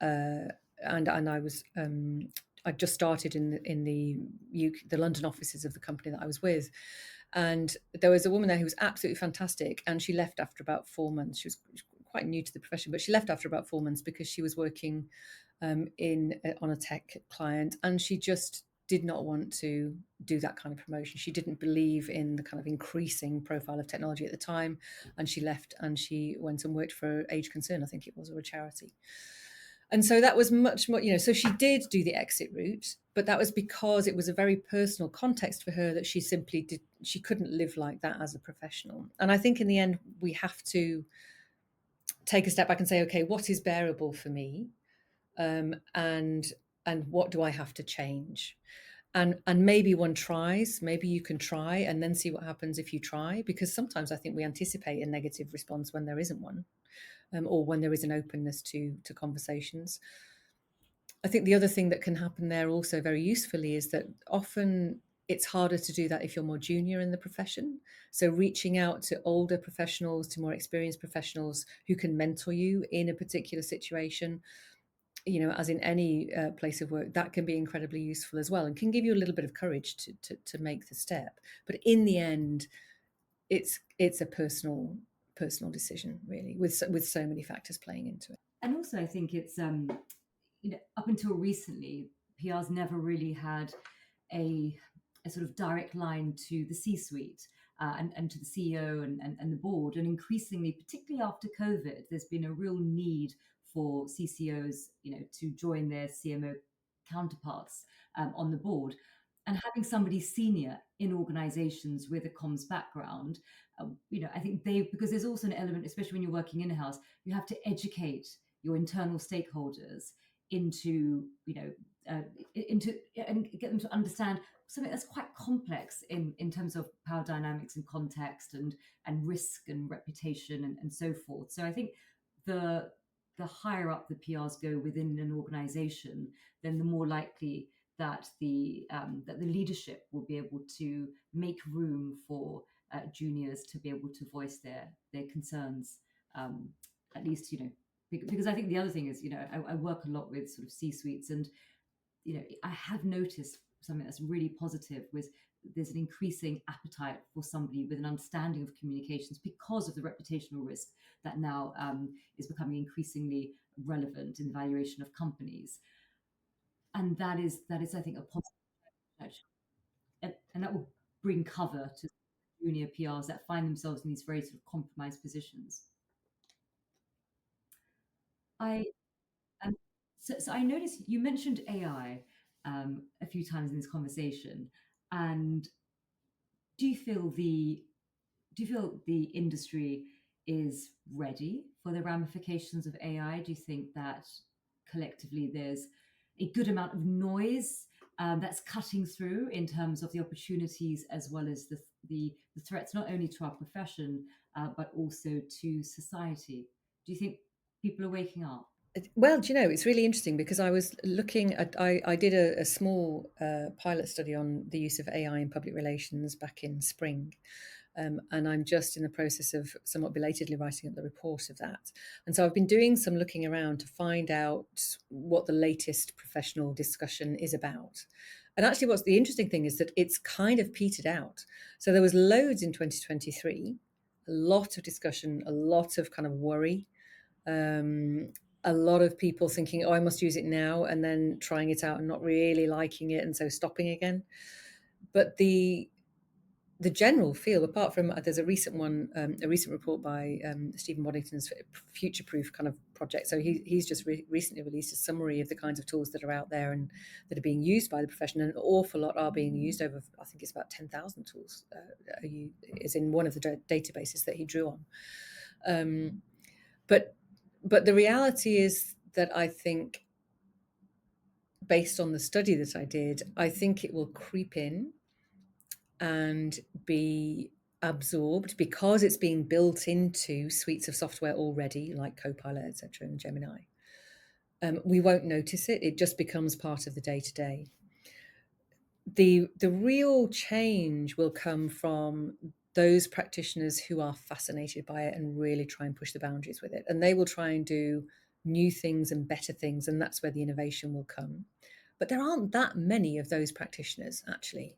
and I just started in the UK, the London offices of the company that I was with, and there was a woman there who was absolutely fantastic, and she left after about 4 months. She was quite new to the profession, but she left after about 4 months because she was working on a tech client, and she just did not want to do that kind of promotion. She didn't believe in the kind of increasing profile of technology at the time, and she left and she went and worked for Age Concern, I think it was, or a charity. And so that was much more, so she did do the exit route, but that was because it was a very personal context for her that she couldn't live like that as a professional. And I think in the end, we have to take a step back and say, okay, what is bearable for me? And what do I have to change? And maybe one tries, maybe you can try and then see what happens if you try, because sometimes I think we anticipate a negative response when there isn't one. Or when there is an openness to conversations. I think the other thing that can happen there also very usefully is that often it's harder to do that if you're more junior in the profession. So reaching out to older professionals, to more experienced professionals who can mentor you in a particular situation, as in any place of work, that can be incredibly useful as well, and can give you a little bit of courage to make the step. But in the end, it's a personal decision, really, with so many factors playing into it. And also, I think it's up until recently, PR's never really had a sort of direct line to the C-suite. And to the CEO and the board. And increasingly, particularly after COVID, there's been a real need for CCOs, to join their CMO counterparts on the board. And having somebody senior in organizations with a comms background, I think because there's also an element, especially when you're working in-house, you have to educate your internal stakeholders into, into and get them to understand something that's quite complex in terms of power dynamics and context and risk and reputation and so forth. So I think the higher up the PRs go within an organization, then the more likely that the leadership will be able to make room for juniors to be able to voice their concerns. At least, because I think the other thing is, I work a lot with sort of C-suites, and I have noticed something that's really positive was there's an increasing appetite for somebody with an understanding of communications because of the reputational risk that now is becoming increasingly relevant in the valuation of companies. And that is I think a positive, and that will bring cover to junior PRs that find themselves in these very sort of compromised positions. I so I noticed you mentioned AI a few times in this conversation, and do you feel the do you feel the industry is ready for the ramifications of AI? Do you think that collectively there's a good amount of noise that's cutting through in terms of the opportunities as well as the threats, not only to our profession, but also to society? Do you think people are waking up? Well, do you know, it's really interesting because I was looking at, I did a small pilot study on the use of AI in public relations back in spring. And I'm just in the process of somewhat belatedly writing up the report of that. And so I've been doing some looking around to find out what the latest professional discussion is about. And actually, what's the interesting thing is that it's kind of petered out. So there was loads in 2023, a lot of discussion, a lot of kind of worry, um, a lot of people thinking, oh, I must use it now, and then trying it out and not really liking it, and so stopping again. But the general feel, apart from there's a recent one, a recent report by Stephen Waddington's Future Proof kind of project. So he's just recently released a summary of the kinds of tools that are out there and that are being used by the profession. And an awful lot are being used. Over, I think it's about 10,000 tools is in one of the databases that he drew on. But the reality is that I think, based on the study that I did, I think it will creep in and be absorbed because it's being built into suites of software already, like Copilot, etc., and Gemini. We won't notice it; it just becomes part of the day-to-day. The real change will come from those practitioners who are fascinated by it and really try and push the boundaries with it, and they will try and do new things and better things, and that's where the innovation will come. But there aren't that many of those practitioners, actually.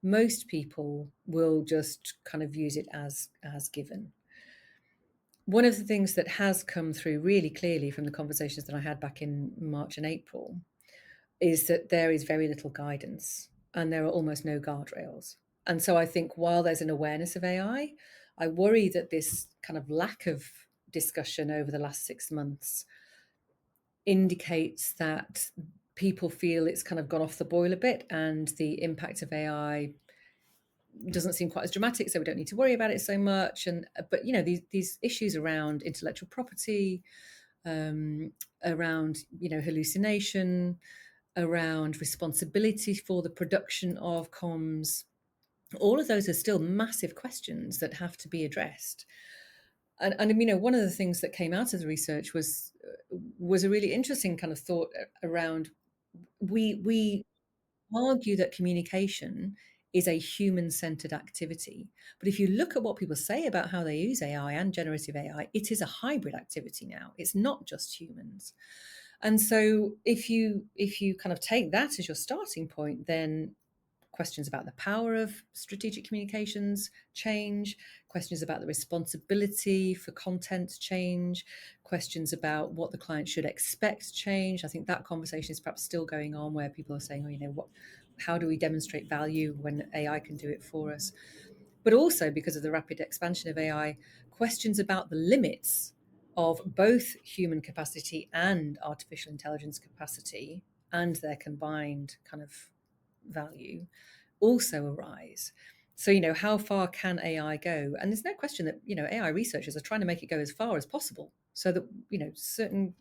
Most people will just kind of use it as given. One of the things that has come through really clearly from the conversations that I had back in March and April is that there is very little guidance and there are almost no guardrails. And so I think while there's an awareness of AI, I worry that this kind of lack of discussion over the last 6 months indicates that people feel it's kind of gone off the boil a bit and the impact of AI doesn't seem quite as dramatic, so we don't need to worry about it so much. And but these issues around intellectual property, around hallucination, around responsibility for the production of comms, all of those are still massive questions that have to be addressed. And one of the things that came out of the research was a really interesting kind of thought around, we argue that communication is a human-centered activity. But if you look at what people say about how they use AI and generative AI, it is a hybrid activity now. It's not just humans. And so if you kind of take that as your starting point, then questions about the power of strategic communications change, questions about the responsibility for content change, questions about what the client should expect change. I think that conversation is perhaps still going on, where people are saying, how do we demonstrate value when AI can do it for us? But also, because of the rapid expansion of AI, questions about the limits of both human capacity and artificial intelligence capacity and their combined kind of value also arise. So, how far can AI go? And there's no question that, AI researchers are trying to make it go as far as possible, so that, certain,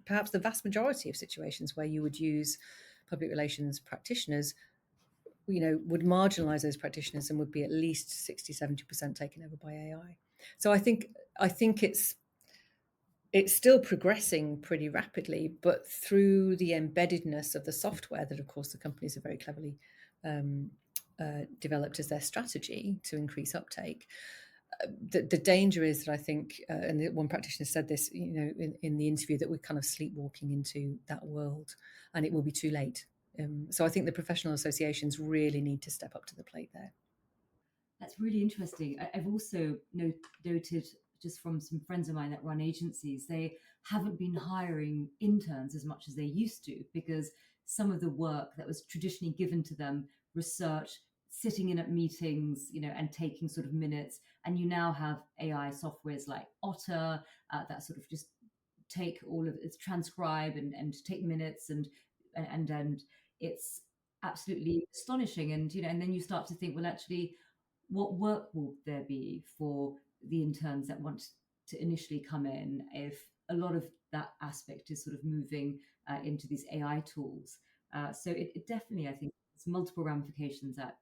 perhaps the vast majority of situations where you would use public relations practitioners, would marginalize those practitioners and would be at least 60-70% taken over by AI. So I think it's still progressing pretty rapidly, but through the embeddedness of the software that, of course, the companies have very cleverly developed as their strategy to increase uptake. The danger is that I think, and one practitioner said this, in the interview, that we're kind of sleepwalking into that world, and it will be too late. So I think the professional associations really need to step up to the plate there. That's really interesting. I've also noted, just from some friends of mine that run agencies, they haven't been hiring interns as much as they used to, because some of the work that was traditionally given to them, research, sitting in at meetings, and taking sort of minutes, and you now have AI softwares like Otter that sort of just take all of it's transcribe and take minutes and it's absolutely astonishing. And and then you start to think, well, actually, what work will there be for the interns that want to initially come in if a lot of that aspect is sort of moving into these AI tools? So it definitely, I think, it's multiple ramifications. That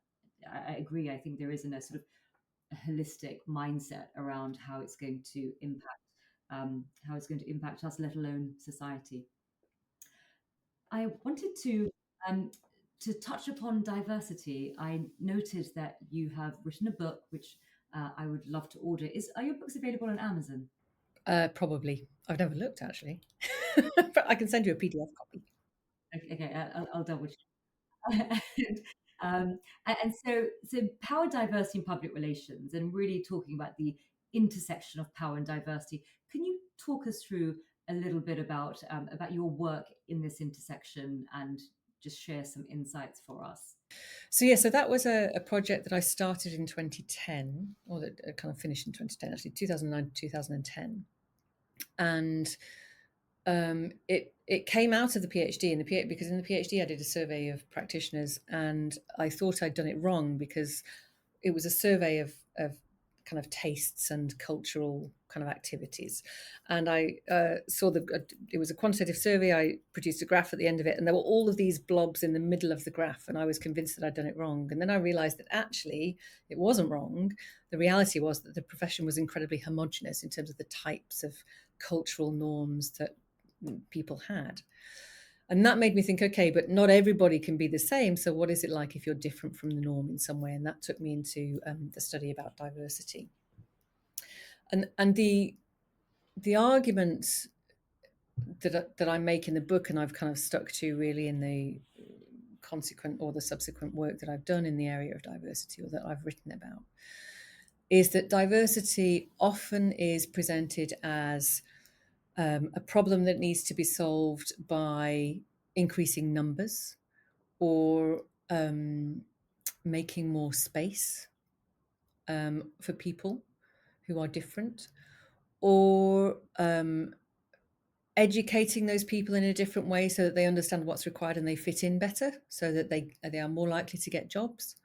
I agree. I think there isn't a sort of a holistic mindset around how it's going to impact us, let alone society. I wanted to touch upon diversity. I noted that you have written a book, which I would love to order. Are your books available on Amazon? Probably. I've never looked actually, but I can send you a PDF copy. Okay, okay, I'll double check. And, so power, diversity, and public relations, and really talking about the intersection of power and diversity. Can you talk us through a little bit about your work in this intersection and just share some insights for us? So yeah, so that was a project that I started in 2010, or that kind of finished in 2010, actually 2009 to 2010, and it came out of the PhD because in the PhD I did a survey of practitioners, and I thought I'd done it wrong because it was a survey of kind of tastes and cultural kind of activities, and I saw it was a quantitative survey. I produced a graph at the end of it, and there were all of these blobs in the middle of the graph, and I was convinced that I'd done it wrong. And then I realized that actually it wasn't wrong. The reality was that the profession was incredibly homogenous in terms of the types of cultural norms that people had. And that made me think, okay, but not everybody can be the same. So what is it like if you're different from the norm in some way? And that took me into the study about diversity. And the arguments that I make in the book, and I've kind of stuck to really in the consequent or the subsequent work that I've done in the area of diversity, or that I've written about, is that diversity often is presented as a problem that needs to be solved by increasing numbers, or making more space for people who are different, or educating those people in a different way so that they understand what's required and they fit in better, so that they are more likely to get jobs.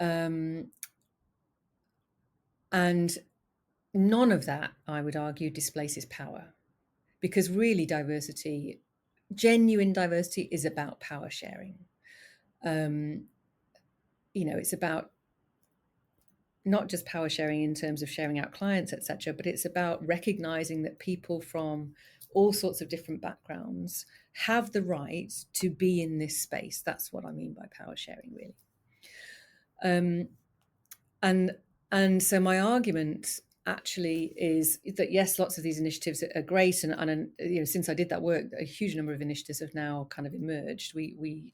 And none of that, I would argue, displaces power, because really genuine diversity, is about power sharing. It's about not just power sharing in terms of sharing out clients, etc., but it's about recognizing that people from all sorts of different backgrounds have the right to be in this space. That's what I mean by power sharing, really. And so my argument actually is that yes, lots of these initiatives are great, and since I did that work, a huge number of initiatives have now kind of emerged. We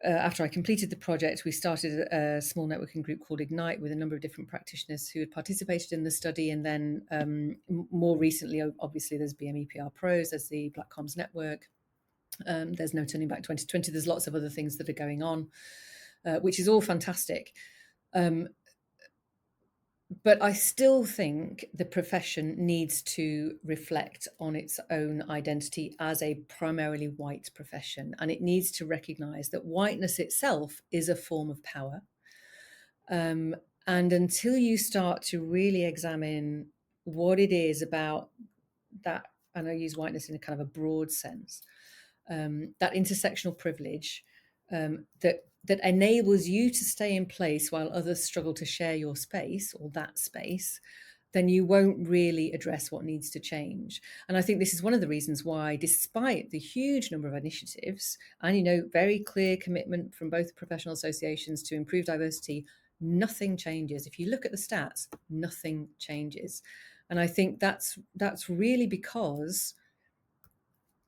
after I completed the project, we started a small networking group called Ignite with a number of different practitioners who had participated in the study. And then more recently, obviously, there's BMEPR Pros, there's the Black Comms Network, there's No Turning Back 2020. There's lots of other things that are going on, which is all fantastic. But I still think the profession needs to reflect on its own identity as a primarily white profession, and it needs to recognize that whiteness itself is a form of power. And until you start to really examine what it is about that, and I use whiteness in a kind of a broad sense, that intersectional privilege that enables you to stay in place while others struggle to share your space or that space, then you won't really address what needs to change. And I think this is one of the reasons why, despite the huge number of initiatives and very clear commitment from both professional associations to improve diversity, nothing changes. If you look at the stats, nothing changes. And I think that's really because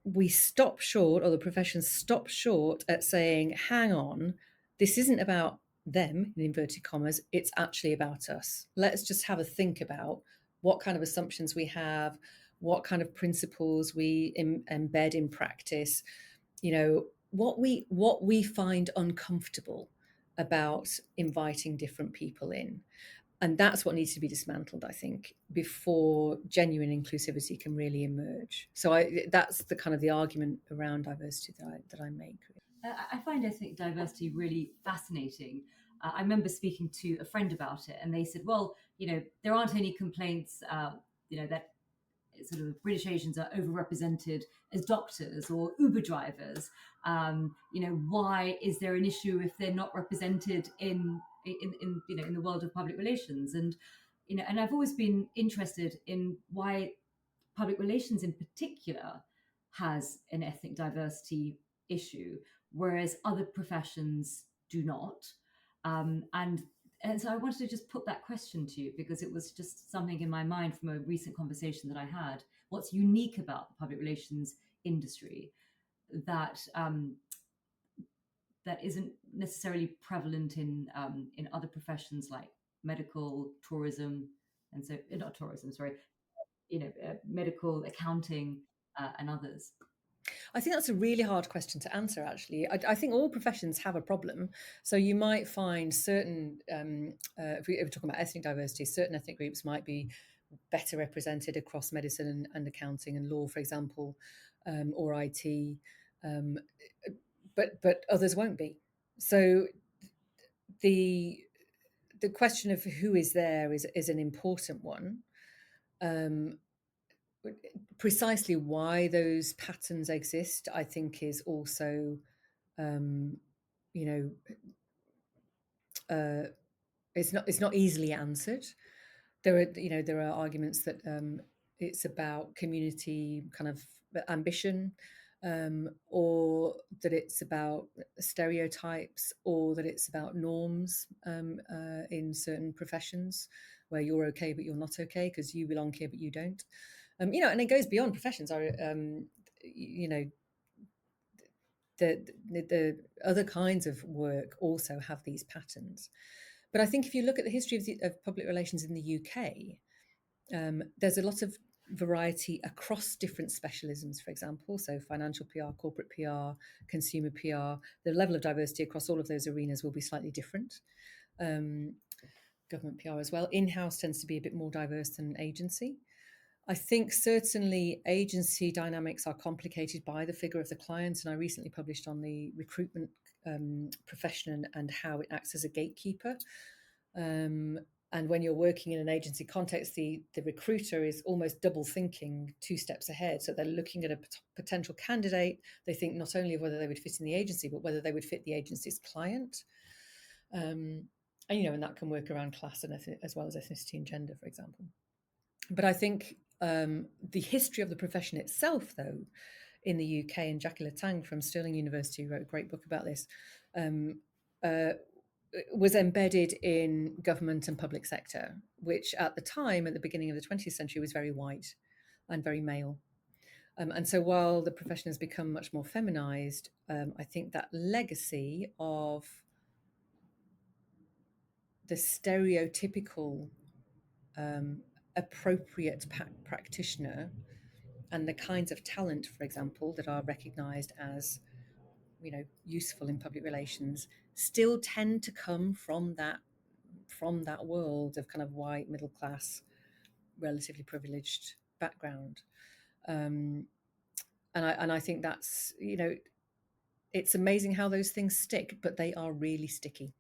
we stop short, or the profession stops short at saying, hang on, this isn't about them, in inverted commas, it's actually about us. Let's just have a think about what kind of assumptions we have, what kind of principles we embed in practice, what we find uncomfortable about inviting different people in. And that's what needs to be dismantled, I think, before genuine inclusivity can really emerge. So that's the kind of the argument around diversity that I make. I find ethnic diversity really fascinating. I remember speaking to a friend about it, and they said, "Well, there aren't any complaints, that sort of British Asians are overrepresented as doctors or Uber drivers. Why is there an issue if they're not represented in the world of public relations?" And I've always been interested in why public relations in particular has an ethnic diversity issue, whereas other professions do not. And And so I wanted to just put that question to you because it was just something in my mind from a recent conversation that I had. What's unique about the public relations industry that that isn't necessarily prevalent in other professions like medical, tourism, and so not tourism, sorry, medical, accounting, and others. I think that's a really hard question to answer, actually. I think all professions have a problem. So you might find certain, if we're talking about ethnic diversity, certain ethnic groups might be better represented across medicine and accounting and law, for example, or IT, um, but others won't be. So the the question of who is there is an important one. Um, Precisely why those patterns exist, I think, is also, um, you know, it's not easily answered. There are arguments that it's about community kind of ambition, or that it's about stereotypes, or that it's about norms in certain professions where you're okay but you're not okay because you belong here but you don't. And it goes beyond professions. You know, the other kinds of work also have these patterns. But I think if you look at the history of public relations in the UK, there's a lot of variety across different specialisms, for example. So financial PR, corporate PR, consumer PR, the level of diversity across all of those arenas will be slightly different. Government PR as well. In-house tends to be a bit more diverse than agency. I think certainly agency dynamics are complicated by the figure of the client. And I recently published on the recruitment profession and how it acts as a gatekeeper. And when you're working in an agency context, the recruiter is almost double thinking 2 steps ahead. So they're looking at a potential candidate. They think not only of whether they would fit in the agency, but whether they would fit the agency's client. And that can work around class and as well as ethnicity and gender, for example. But I think the history of the profession itself, though, in the UK, and Jackie Latang from Stirling University wrote a great book about this, was embedded in government and public sector, which at the time, at the beginning of the 20th century, was very white and very male. And so while the profession has become much more feminized, I think that legacy of the stereotypical appropriate practitioner and the kinds of talent, for example, that are recognized as useful in public relations still tend to come from that world of kind of white middle class, relatively privileged background. And I think that's it's amazing how those things stick, but they are really sticky.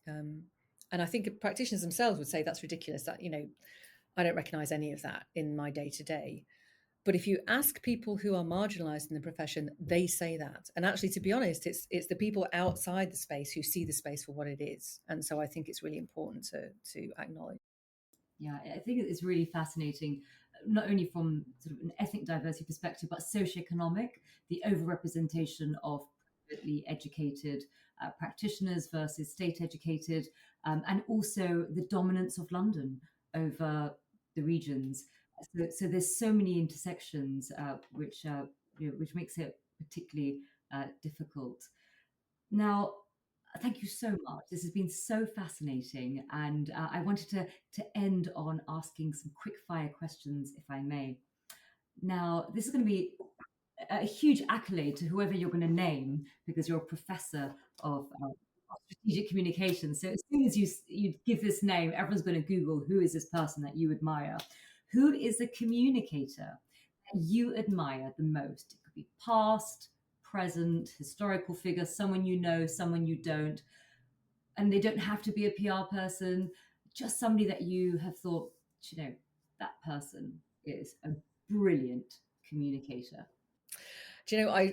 And I think practitioners themselves would say that's ridiculous. That I don't recognize any of that in my day to day. But if you ask people who are marginalized in the profession, they say that. And actually, to be honest, it's the people outside the space who see the space for what it is. And so I think it's really important to acknowledge. Yeah, I think it's really fascinating, not only from sort of an ethnic diversity perspective, but socioeconomic, the overrepresentation of privately educated practitioners versus state educated, and also the dominance of London over the regions. So there's so many intersections, which makes it particularly difficult. Now, thank you so much. This has been so fascinating, and I wanted to end on asking some quick fire questions, if I may. Now, this is going to be a huge accolade to whoever you're going to name because you're a professor of strategic communication. So as soon as you give this name, everyone's going to Google who is this person that you admire. Who is the communicator that you admire the most? It could be past, present, historical figure, someone you know, someone you don't, and they don't have to be a PR person. Just somebody that you have thought, that person is a brilliant communicator. Do you know, I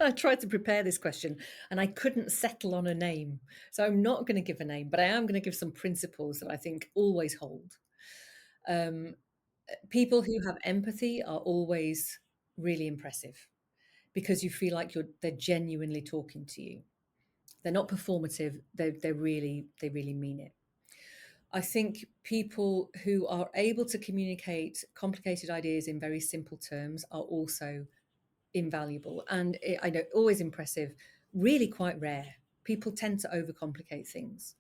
I tried to prepare this question and I couldn't settle on a name. So I'm not going to give a name, but I am going to give some principles that I think always hold. Um, People who have empathy are always really impressive because you feel like they're genuinely talking to you. They're not performative. They really mean it. I think people who are able to communicate complicated ideas in very simple terms are also invaluable. And I know, always impressive, really quite rare. People tend to overcomplicate things.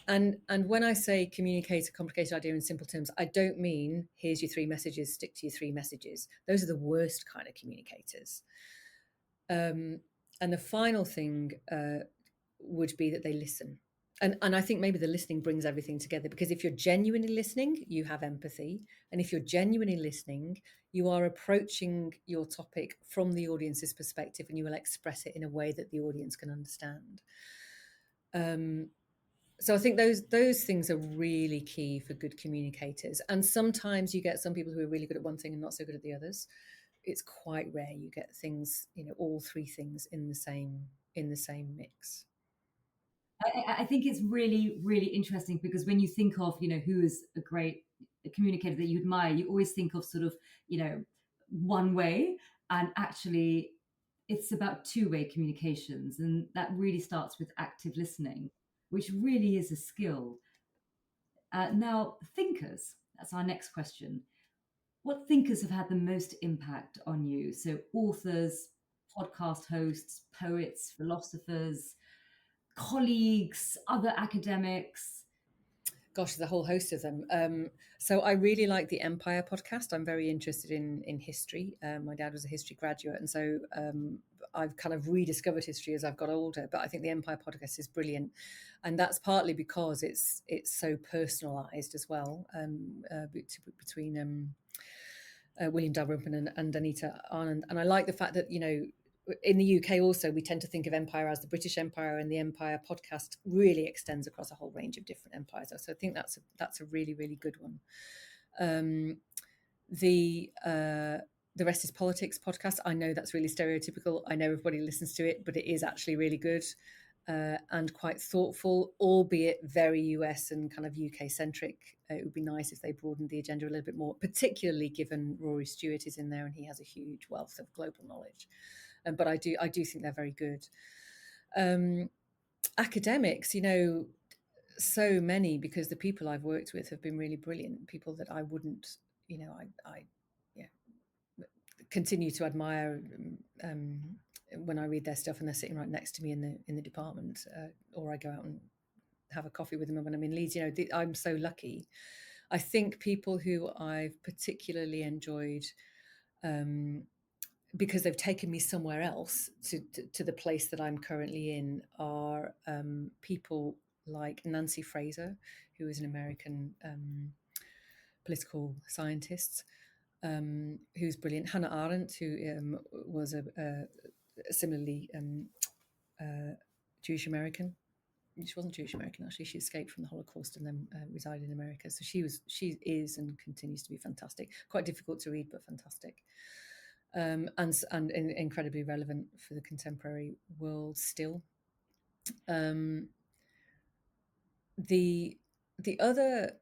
And when I say communicate a complicated idea in simple terms, I don't mean here's your three messages, stick to your three messages. Those are the worst kind of communicators. And the final thing would be that they listen. And I think maybe the listening brings everything together, because if you're genuinely listening, you have empathy. And if you're genuinely listening, you are approaching your topic from the audience's perspective, and you will express it in a way that the audience can understand. So I think those things are really key for good communicators. And sometimes you get some people who are really good at one thing and not so good at the others. It's quite rare you get things, all three things in the same mix. I think it's really, really interesting because when you think of, who is a great communicator that you admire, you always think of sort of, one way. And actually, it's about two-way communications. And that really starts with active listening, which really is a skill. Now, thinkers, that's our next question. What thinkers have had the most impact on you? So, authors, podcast hosts, poets, philosophers, colleagues, other academics? Gosh, there's a whole host of them. So I really like the Empire podcast. I'm very interested in history. My dad was a history graduate, and so I've kind of rediscovered history as I've got older. But I think the Empire podcast is brilliant, and that's partly because it's so personalised as well, between William Dalrymple and Anita Anand. And I like the fact that, in the UK also, we tend to think of empire as the British Empire, and the Empire podcast really extends across a whole range of different empires. So I think that's a really, really good one. The Rest is Politics podcast, I know that's really stereotypical. I know everybody listens to it, but it is actually really good. And quite thoughtful, albeit very US and kind of UK centric. It would be nice if they broadened the agenda a little bit more, particularly given Rory Stewart is in there and he has a huge wealth of global knowledge. But I do think they're very good. Academics, so many, because the people I've worked with have been really brilliant. People that I wouldn't, I continue to admire when I read their stuff, and they're sitting right next to me in the department, or I go out and have a coffee with them when I'm in Leeds. I'm so lucky. I think people who I've particularly enjoyed, because they've taken me somewhere else to the place that I'm currently in, are people like Nancy Fraser, who is an American political scientist, who's brilliant. Hannah Arendt, who was a similarly Jewish American. She wasn't Jewish American, actually. She escaped from the Holocaust and then resided in America. So she is and continues to be fantastic. Quite difficult to read, but fantastic. And incredibly relevant for the contemporary world still. The other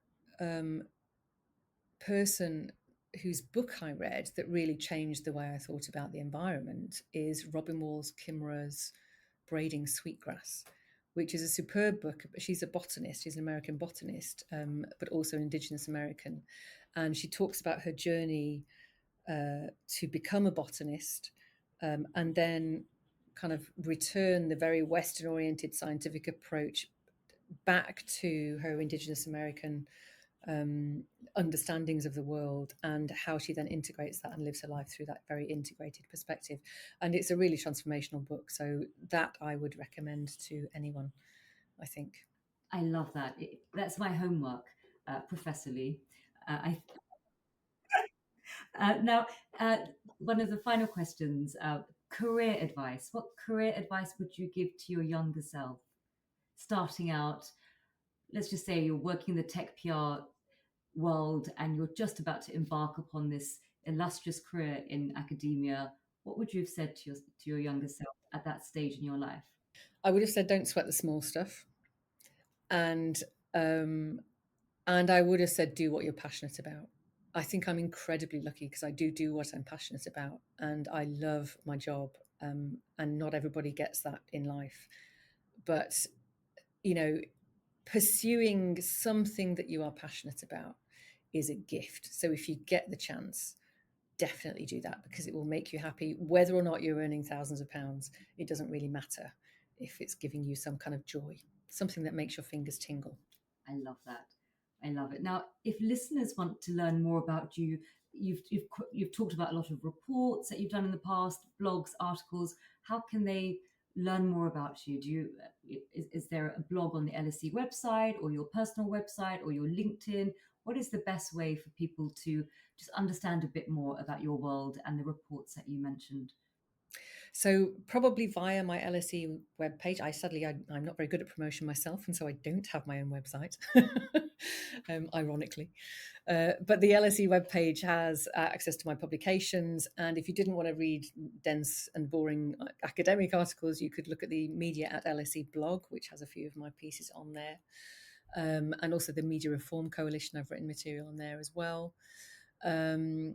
person whose book I read that really changed the way I thought about the environment is Robin Wall Kimmerer's Braiding Sweetgrass, which is a superb book. She's a botanist, she's an American botanist, but also an Indigenous American. And she talks about her journey to become a botanist, and then kind of return the very Western oriented scientific approach back to her Indigenous American understandings of the world, and how she then integrates that and lives her life through that very integrated perspective. And it's a really transformational book. So that I would recommend to anyone, I think. I love that. That's my homework, Professor Lee. Now, one of the final questions, career advice. What career advice would you give to your younger self? Starting out, let's just say you're working in the tech PR world and you're just about to embark upon this illustrious career in academia. What would you have said to your younger self at that stage in your life? I would have said, don't sweat the small stuff. And I would have said, do what you're passionate about. I think I'm incredibly lucky because I do what I'm passionate about, and I love my job. And not everybody gets that in life. But, you know, pursuing something that you are passionate about is a gift. So if you get the chance, definitely do that, because it will make you happy. Whether or not you're earning thousands of pounds, it doesn't really matter if it's giving you some kind of joy, something that makes your fingers tingle. I love that. I love it. Now, if listeners want to learn more about you, you've talked about a lot of reports that you've done in the past, blogs, articles. How can they learn more about you? Is there a blog on the LSE website, or your personal website, or your LinkedIn? What is the best way for people to just understand a bit more about your world and the reports that you mentioned? So probably via my LSE webpage. I'm not very good at promotion myself, and so I don't have my own website, ironically. But the LSE webpage has access to my publications, and if you didn't want to read dense and boring academic articles, you could look at the Media at LSE blog, which has a few of my pieces on there, and also the Media Reform Coalition. I've written material on there as well. The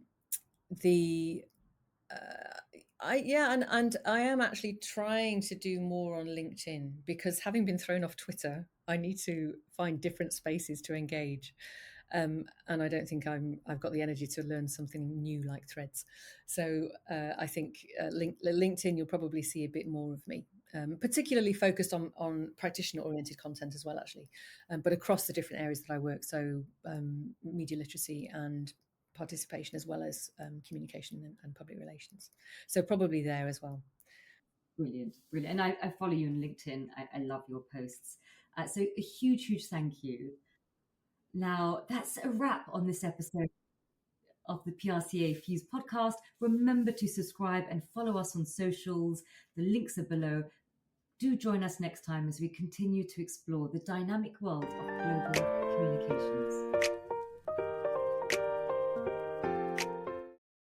and I am actually trying to do more on LinkedIn, because having been thrown off Twitter, I need to find different spaces to engage. And I don't think I've got the energy to learn something new like Threads. So I think LinkedIn, you'll probably see a bit more of me, particularly focused on practitioner-oriented content as well, actually, but across the different areas that I work. So media literacy and participation, as well as communication and public relations. So probably there as well. Brilliant, brilliant. And I follow you on LinkedIn. I love your posts. So a huge, huge thank you. Now, that's a wrap on this episode of the PRCA Fuse podcast. Remember to subscribe and follow us on socials. The links are below. Do join us next time as we continue to explore the dynamic world of global communications.